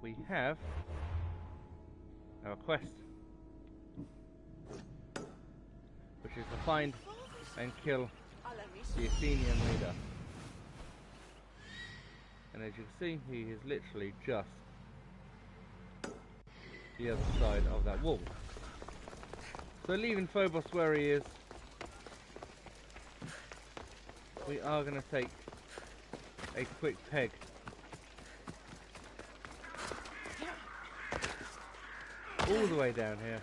[SPEAKER 1] we have our quest, which is to find and kill the Athenian leader. And as you can see, he is literally just the other side of that wall. So leaving Phobos where he is, we are going to take a quick peg all the way down here.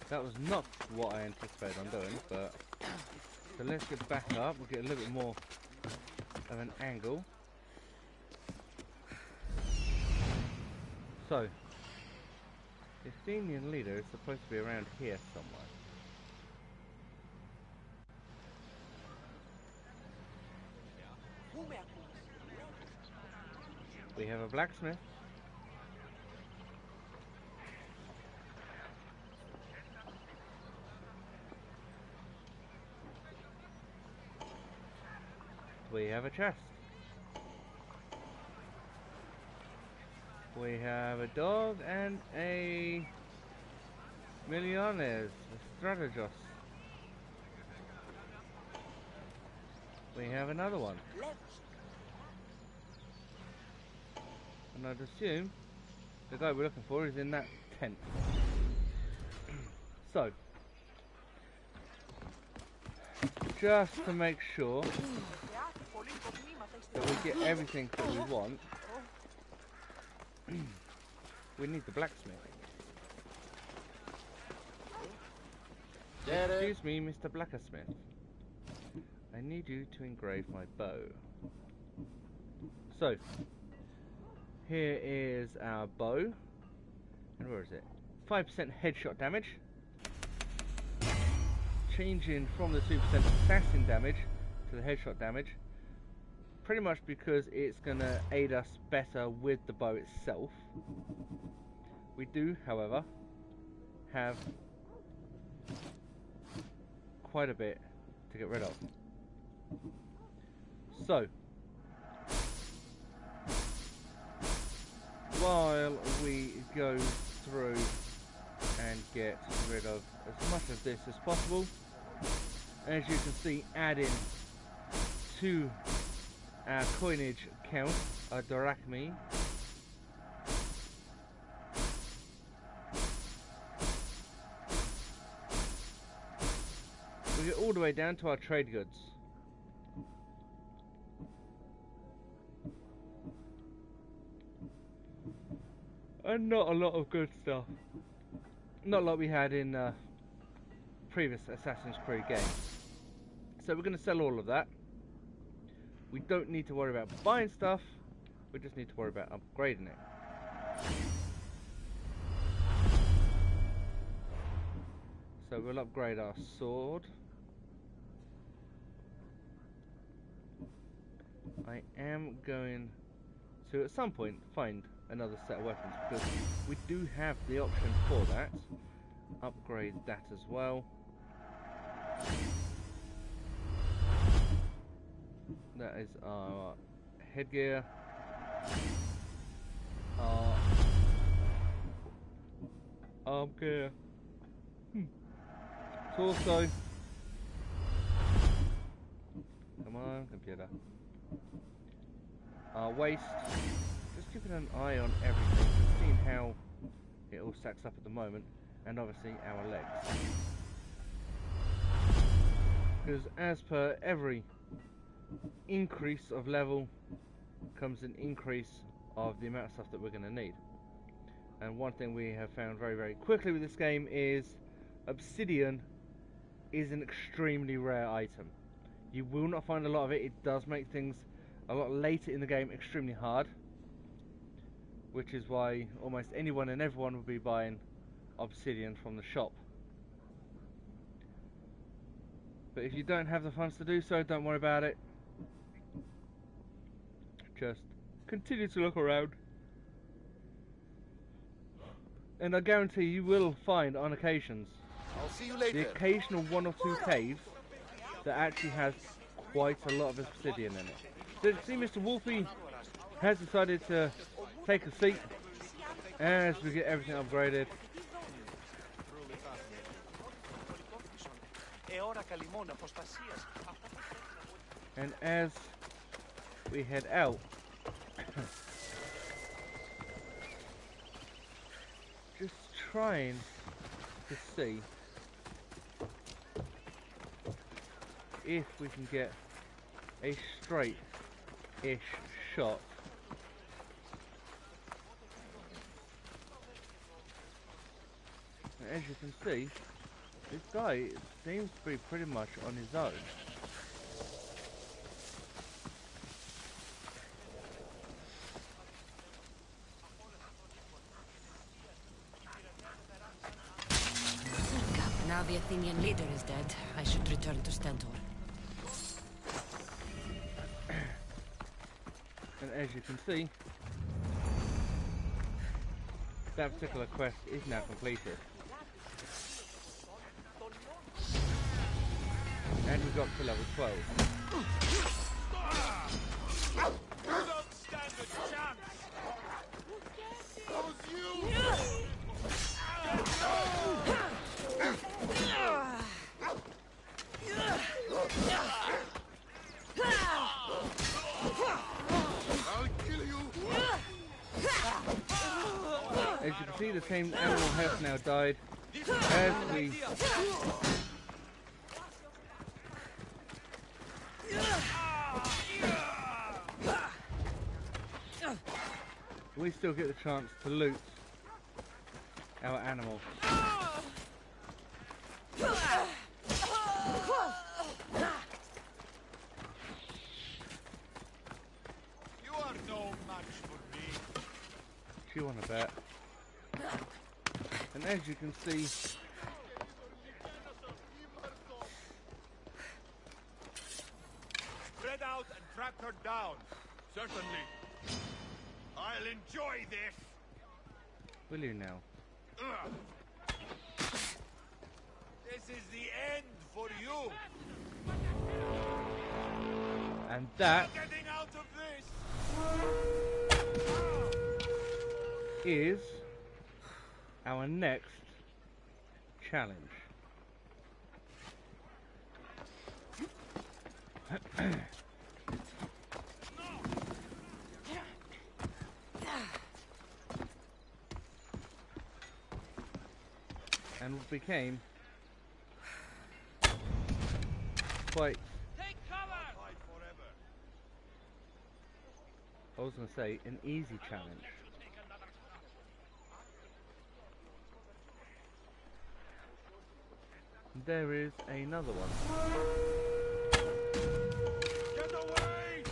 [SPEAKER 1] That was not what I anticipated on doing, but so let's get back up. We'll get a little bit more of an angle. So, the Athenian leader is supposed to be around here somewhere. We have a blacksmith. We have a chest. We have a dog and a millionaires, a strategos. We have another one. And I'd assume the guy we're looking for is in that tent. So, just to make sure that we get everything that we want, we need the blacksmith. Excuse me, Mr. Blacksmith. I need you to engrave my bow. So, here is our bow. And where is it? 5% headshot damage. Changing from the 2% assassin damage to the headshot damage. Pretty much because it's going to aid us better with the bow itself. We do, however, have quite a bit to get rid of. So, while we go through and get rid of as much of this as possible, as you can see, adding to our coinage count, our drachmae, we get all the way down to our trade goods. And not a lot of good stuff. Not like we had in previous Assassin's Creed games. So we're going to sell all of that. We don't need to worry about buying stuff. We just need to worry about upgrading it. So we'll upgrade our sword. I am going to at some point find another set of weapons because we do have the option for that. Upgrade that as well. That is our headgear. Our arm gear. torso. Come on, computer. Our waist. Just keeping an eye on everything, just seeing how it all stacks up at the moment, and obviously our legs. Because as per every increase of level comes an increase of the amount of stuff that we're going to need. And one thing we have found very, very quickly with this game is obsidian is an extremely rare item. You will not find a lot of it. It does make things a lot later in the game extremely hard, which is why almost anyone and everyone will be buying obsidian from the shop. But if you don't have the funds to do so, don't worry about it. Just continue to look around, and I guarantee you will find on occasions
[SPEAKER 9] I'll see you later.
[SPEAKER 1] the occasional one or two caves that actually has quite a lot of obsidian in it. So see, Mr. Wolfie has decided to take a seat as we get everything upgraded. And as we head out, just trying to see if we can get a straight-ish shot. And as you can see, this guy seems to be pretty much on his own.
[SPEAKER 3] Now the Athenian leader is dead, I should return to Stentor.
[SPEAKER 1] And as you can see, that particular quest is now completed. And we got to level 12.
[SPEAKER 5] You don't stand a chance!
[SPEAKER 9] I'll kill you!
[SPEAKER 1] As you can see, the same animal has now died as we still get the chance to loot our animal.
[SPEAKER 5] You are no match for me.
[SPEAKER 1] You want to bet? And as you can see,
[SPEAKER 5] Spread out and track her down.
[SPEAKER 9] Certainly. I'll enjoy this.
[SPEAKER 1] will you now?
[SPEAKER 5] This is the end for you.
[SPEAKER 1] And that
[SPEAKER 5] Getting out of this.
[SPEAKER 1] is our next challenge. And what became quite, I was going to say, an easy challenge. There is another one.
[SPEAKER 5] Get away!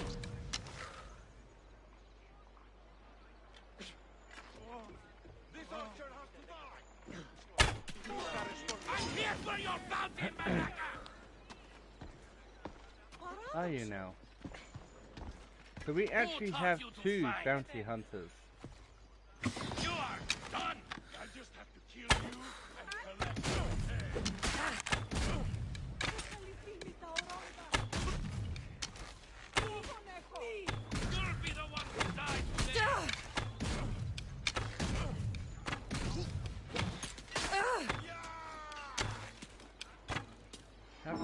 [SPEAKER 5] This archer has to die.
[SPEAKER 11] I'm here for your bounty, Malaka!
[SPEAKER 1] Are you now? So we actually have two bounty hunters.
[SPEAKER 11] You are done!
[SPEAKER 5] I just have to kill you and collect your head.
[SPEAKER 11] You'll be the one who dies today!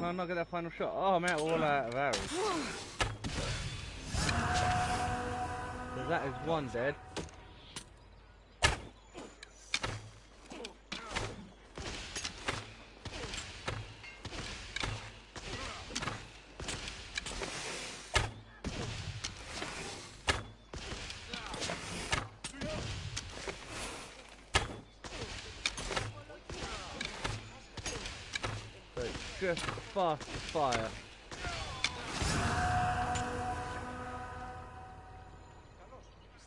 [SPEAKER 1] I not get that final shot? Oh, I'm all out of arrows. So that is one dead. So it's just fast fire.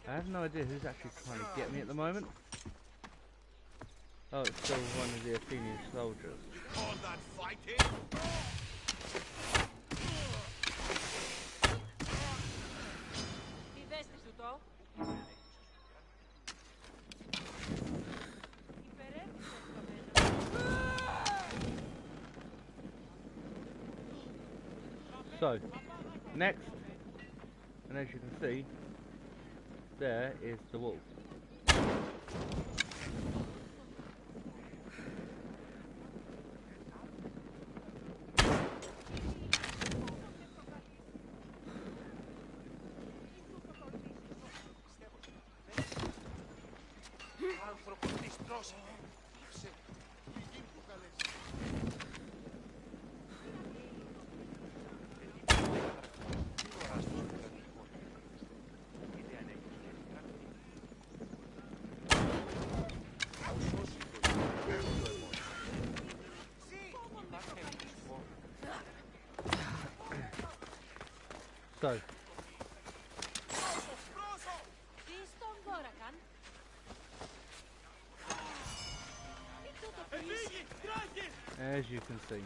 [SPEAKER 1] I have no idea who's actually trying to get me at the moment. Oh, it's still one of the Athenian soldiers.
[SPEAKER 9] All that fighting?
[SPEAKER 1] So, next, and as you can see, there is the wolf. So, as you can see,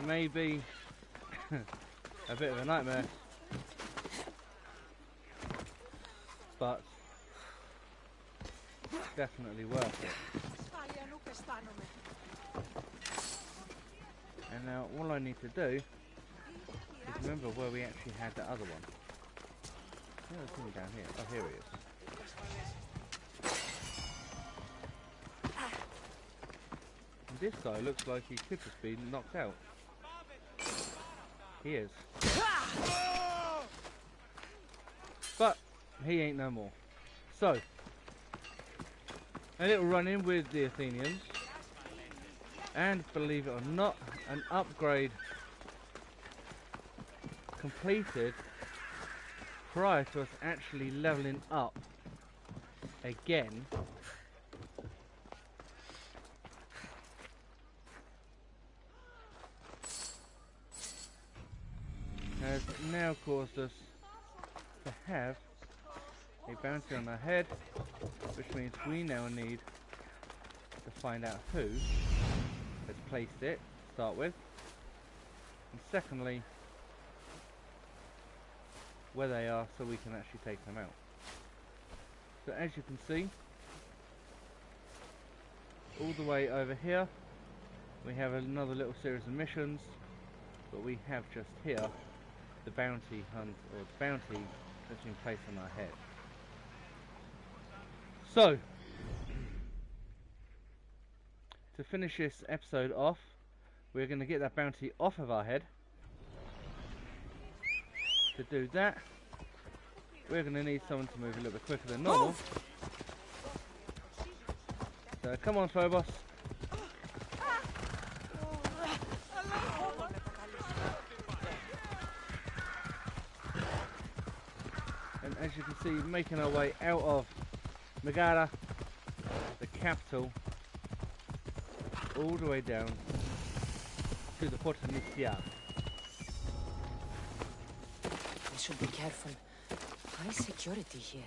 [SPEAKER 1] maybe a bit of a nightmare, but definitely worth it. And now all I need to do is remember where we actually had the other one. There's something down here. Oh, here he is. And this guy looks like he could just be knocked out. He is. But he ain't no more. So, a little run-in with the Athenians. And believe it or not, an upgrade completed prior to us actually leveling up again. Has now caused us to have a bounty on our head, which means we now need to find out who has placed it, to start with, and secondly, where they are so we can actually take them out. So as you can see, all the way over here we have another little series of missions, but we have just here the bounty hunt, or the bounty that's been placed on our head. So, to finish this episode off, we're going to get that bounty off of our head. To do that, we're going to need someone to move a little bit quicker than normal. So come on, Phobos. And as you can see, making our way out of Megara, the capital, all the way down to the Porta Nicia.
[SPEAKER 3] I should be careful. High security here.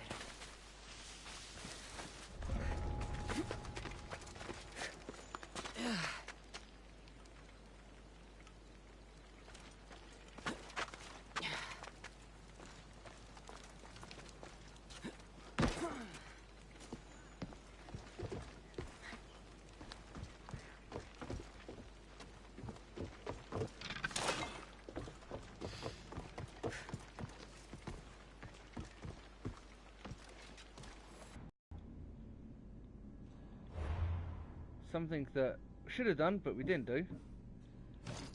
[SPEAKER 1] Something that should have done, but we didn't do.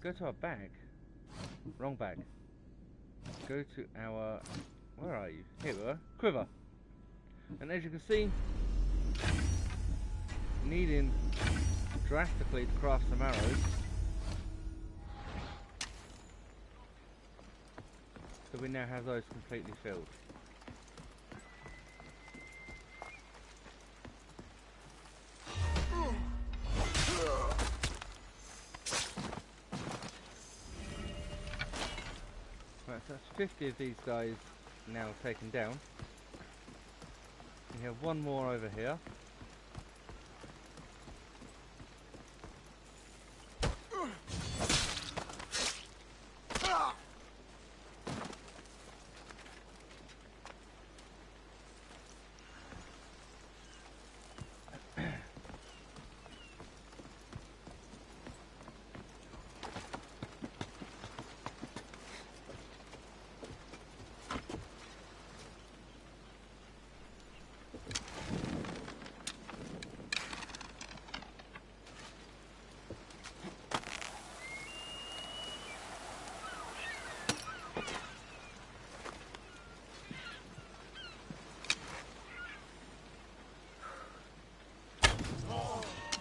[SPEAKER 1] Go to our bag. Wrong bag. Go to our... Where are you? Here we are. Quiver. And as you can see, needing drastically to craft some arrows. So we now have those completely filled. Right, so that's 50 of these guys now taken down. We have one more over here.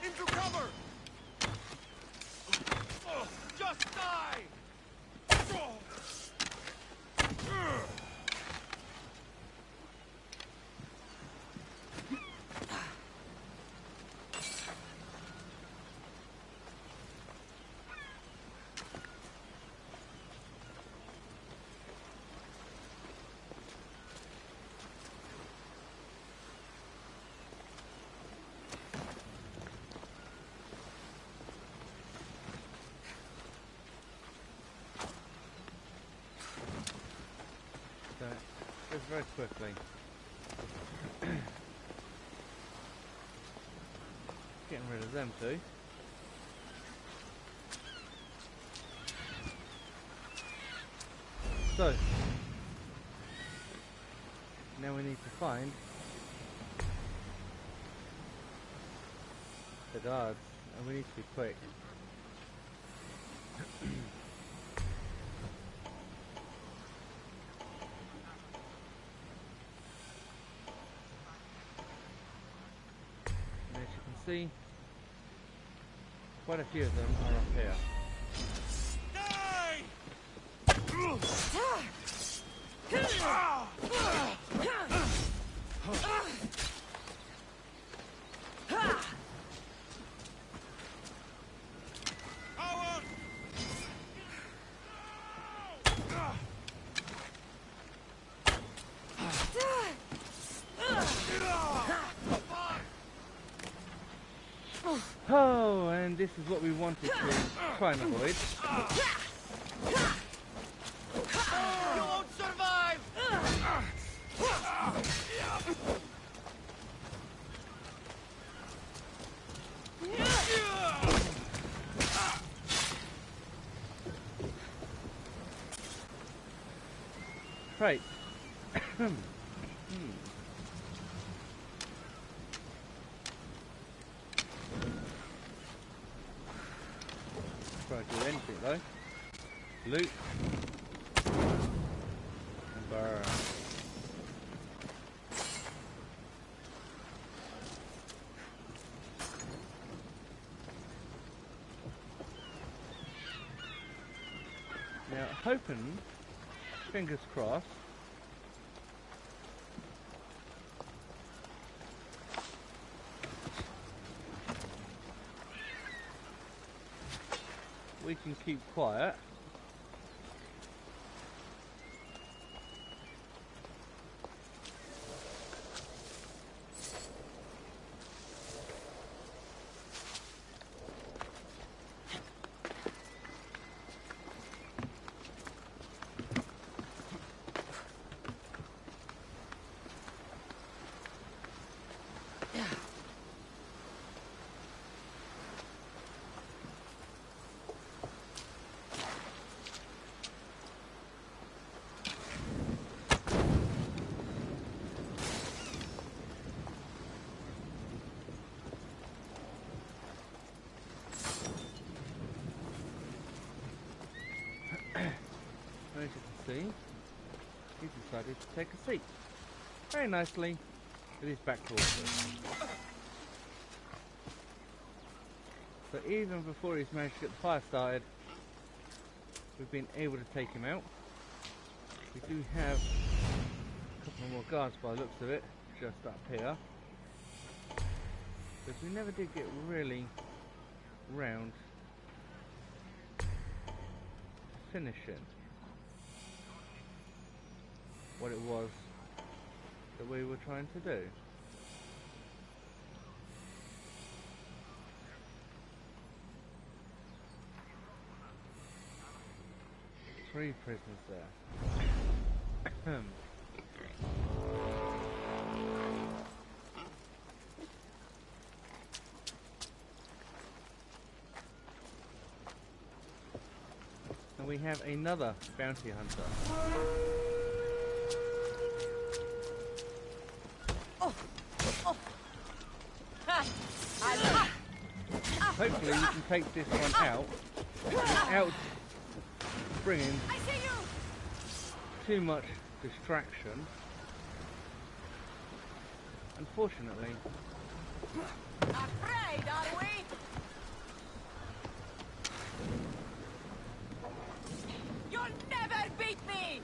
[SPEAKER 9] Into cover! Just die!
[SPEAKER 1] So, goes very quickly. Getting rid of them too. So, now we need to find the guards, and we need to be quick. And as you can see, quite a few of them are up here. Oh, and this is what we wanted to try and avoid.
[SPEAKER 9] You won't survive!
[SPEAKER 1] Right. Try to do anything though. Loot. And burn. Now, hoping, fingers crossed, we can keep quiet. decided to take a seat very nicely with his back towards us. So even before he's managed to get the fire started, we've been able to take him out. We do have a couple more guards by the looks of it, just up here. Because we never did get really round to finishing what it was that we were trying to do. Three prisoners there. And we have another bounty hunter. Hopefully we can take this one out without bringing too much distraction. Unfortunately,
[SPEAKER 15] afraid, are we? You'll never beat me!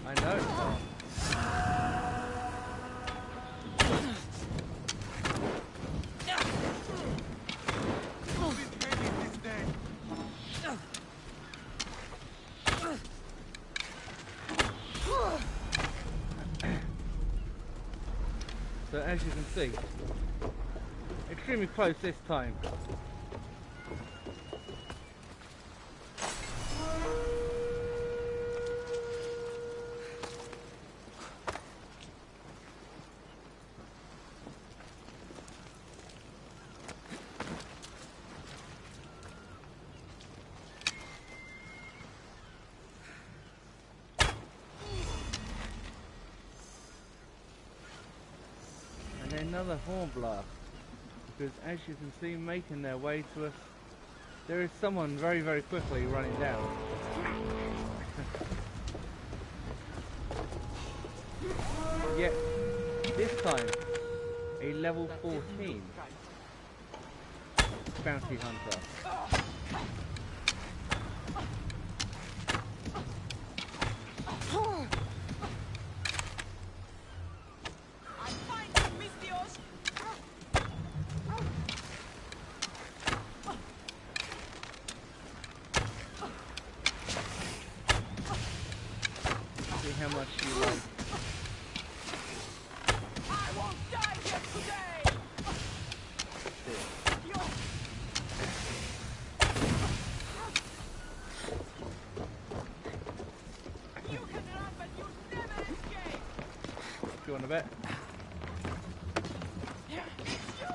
[SPEAKER 1] I know. So as you can see, extremely close this time. Another horn blast, because as you can see, making their way to us, there is someone very, very quickly running down. Yet this time a level 14 bounty hunter. How much you like.
[SPEAKER 15] I won't die here today. You can run, but you'll never escape.
[SPEAKER 1] Do you want to bet?
[SPEAKER 15] It's you.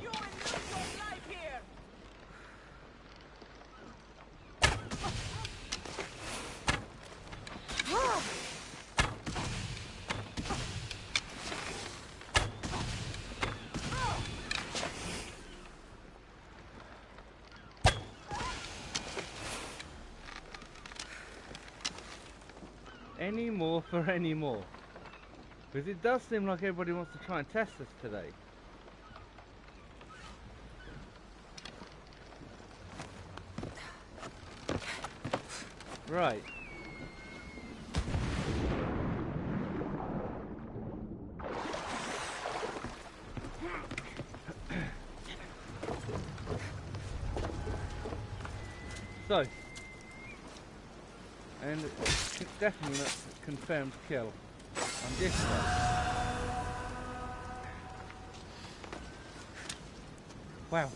[SPEAKER 15] You will lose your life here.
[SPEAKER 1] Any more for any more? Because it does seem like everybody wants to try and test us today. Right. So, and definitely confirmed kill on this one. Wow.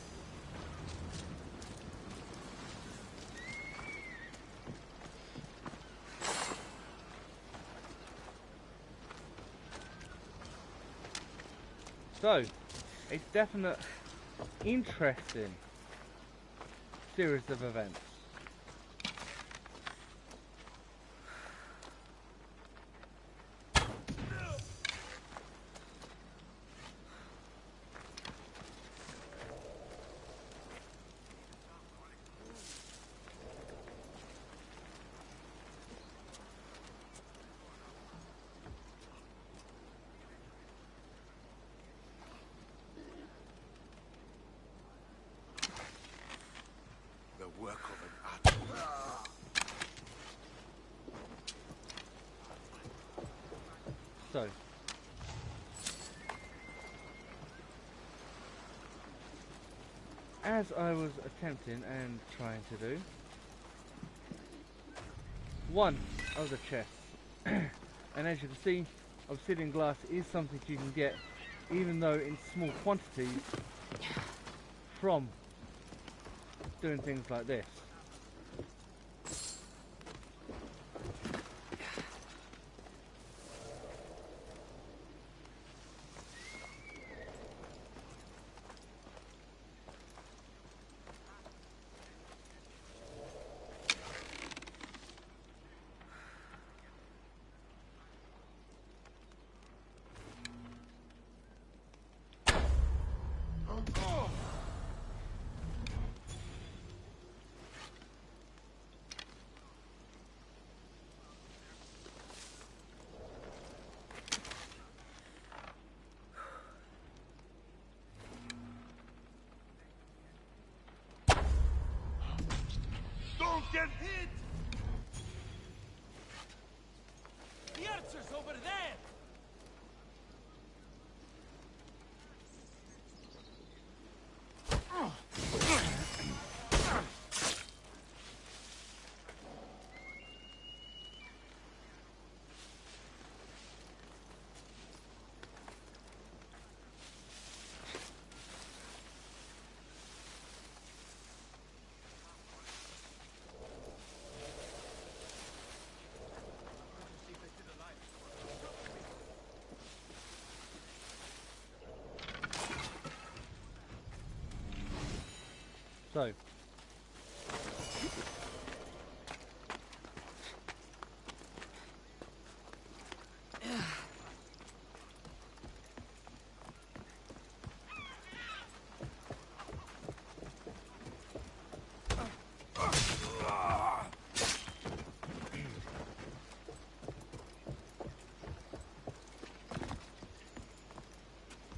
[SPEAKER 1] So, a definite interesting series of events.
[SPEAKER 9] Work of an art.
[SPEAKER 1] So, as I was attempting and trying to do, one of the chests, and as you can see, obsidian glass is something you can get, even though in small quantities, from doing things like this.
[SPEAKER 9] Don't get hit!
[SPEAKER 15] The archer's over there!
[SPEAKER 1] So,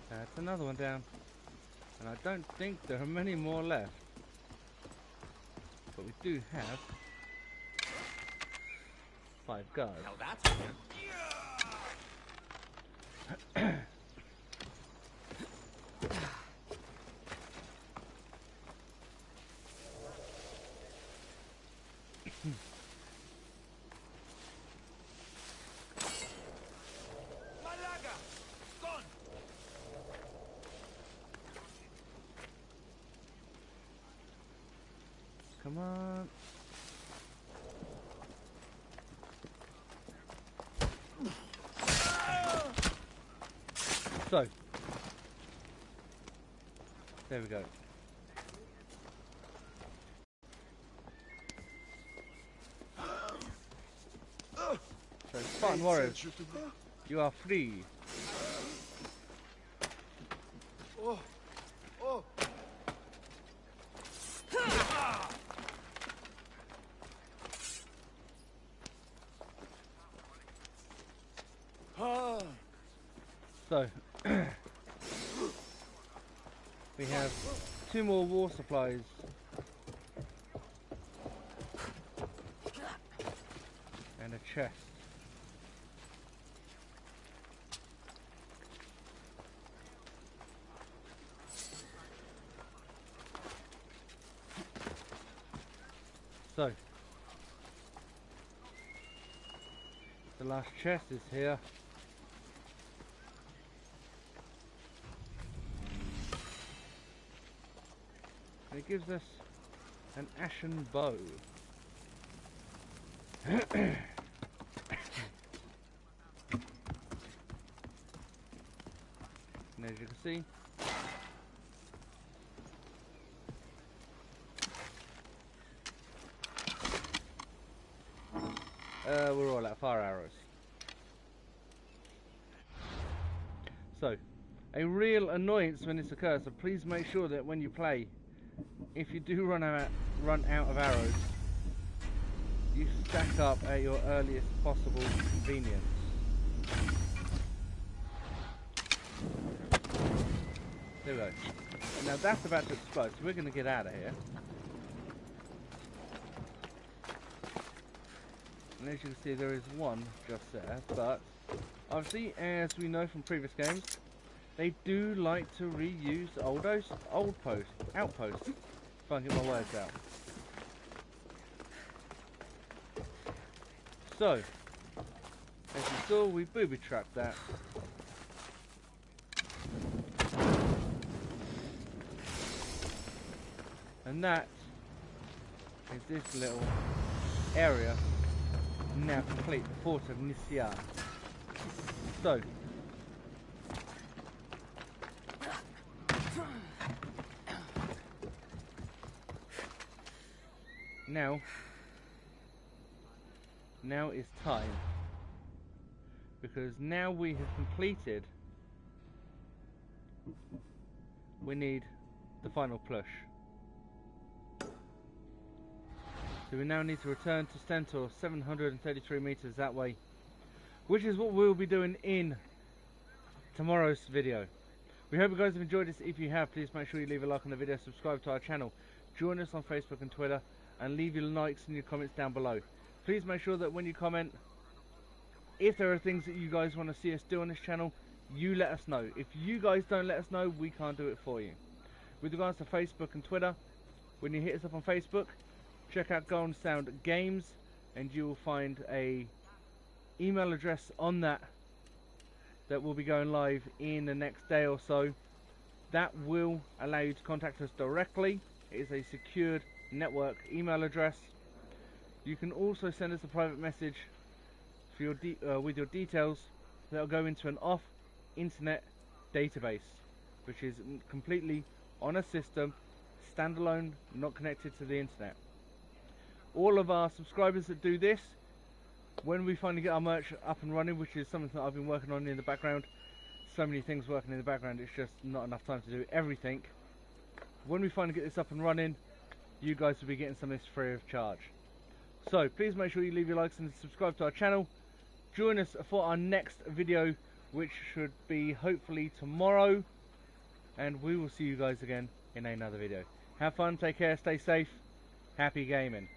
[SPEAKER 1] that's another one down, and I don't think there are many more left. But we do have 5 guards.
[SPEAKER 5] Now that's weird.
[SPEAKER 15] Malaga! Gone!
[SPEAKER 1] Come on. So, there we go. So, Spartan warriors, you are free.
[SPEAKER 9] Oh, oh.
[SPEAKER 1] So, we have 2 more war supplies. And a chest. So, the last chest is here. And it gives us an ashen bow. And as you can see, we're all out of fire arrows. So, a real annoyance when this occurs, so please make sure that when you play, if you do run out of arrows, you stack up at your earliest possible convenience. There we go. Now that's about to explode, so we're going to get out of here. And as you can see, there is one just there, but obviously, as we know from previous games, they do like to reuse outposts. If I can get my words out. So, as you saw, we booby-trapped that. And that is this little area now complete, the fort of Nisya. So, now is time, because now we have completed, we need the final push. So we now need to return to Stentor, 733 meters that way, which is what we'll be doing in tomorrow's video. We hope you guys have enjoyed this. If you have, please make sure you leave a like on the video, subscribe to our channel, join us on Facebook and Twitter, and leave your likes and your comments down below. Please make sure that when you comment, if there are things that you guys want to see us do on this channel, you let us know. If you guys don't let us know, we can't do it for you. With regards to Facebook and Twitter, when you hit us up on Facebook, check out Golden Sound Games, and you will find a email address on that will be going live in the next day or so. That will allow you to contact us directly. It is a secured network email address. You can also send us a private message for your with your details that will go into an off-internet database, which is completely on a system, standalone, not connected to the internet. All of our subscribers that do this, when we finally get our merch up and running, which is something that I've been working on in the background, so many things working in the background, it's just not enough time to do everything. When we finally get this up and running, you guys will be getting some of this free of charge. So please make sure you leave your likes and subscribe to our channel. Join us for our next video, which should be hopefully tomorrow, and we will see you guys again in another video. Have fun, take care, stay safe, happy gaming.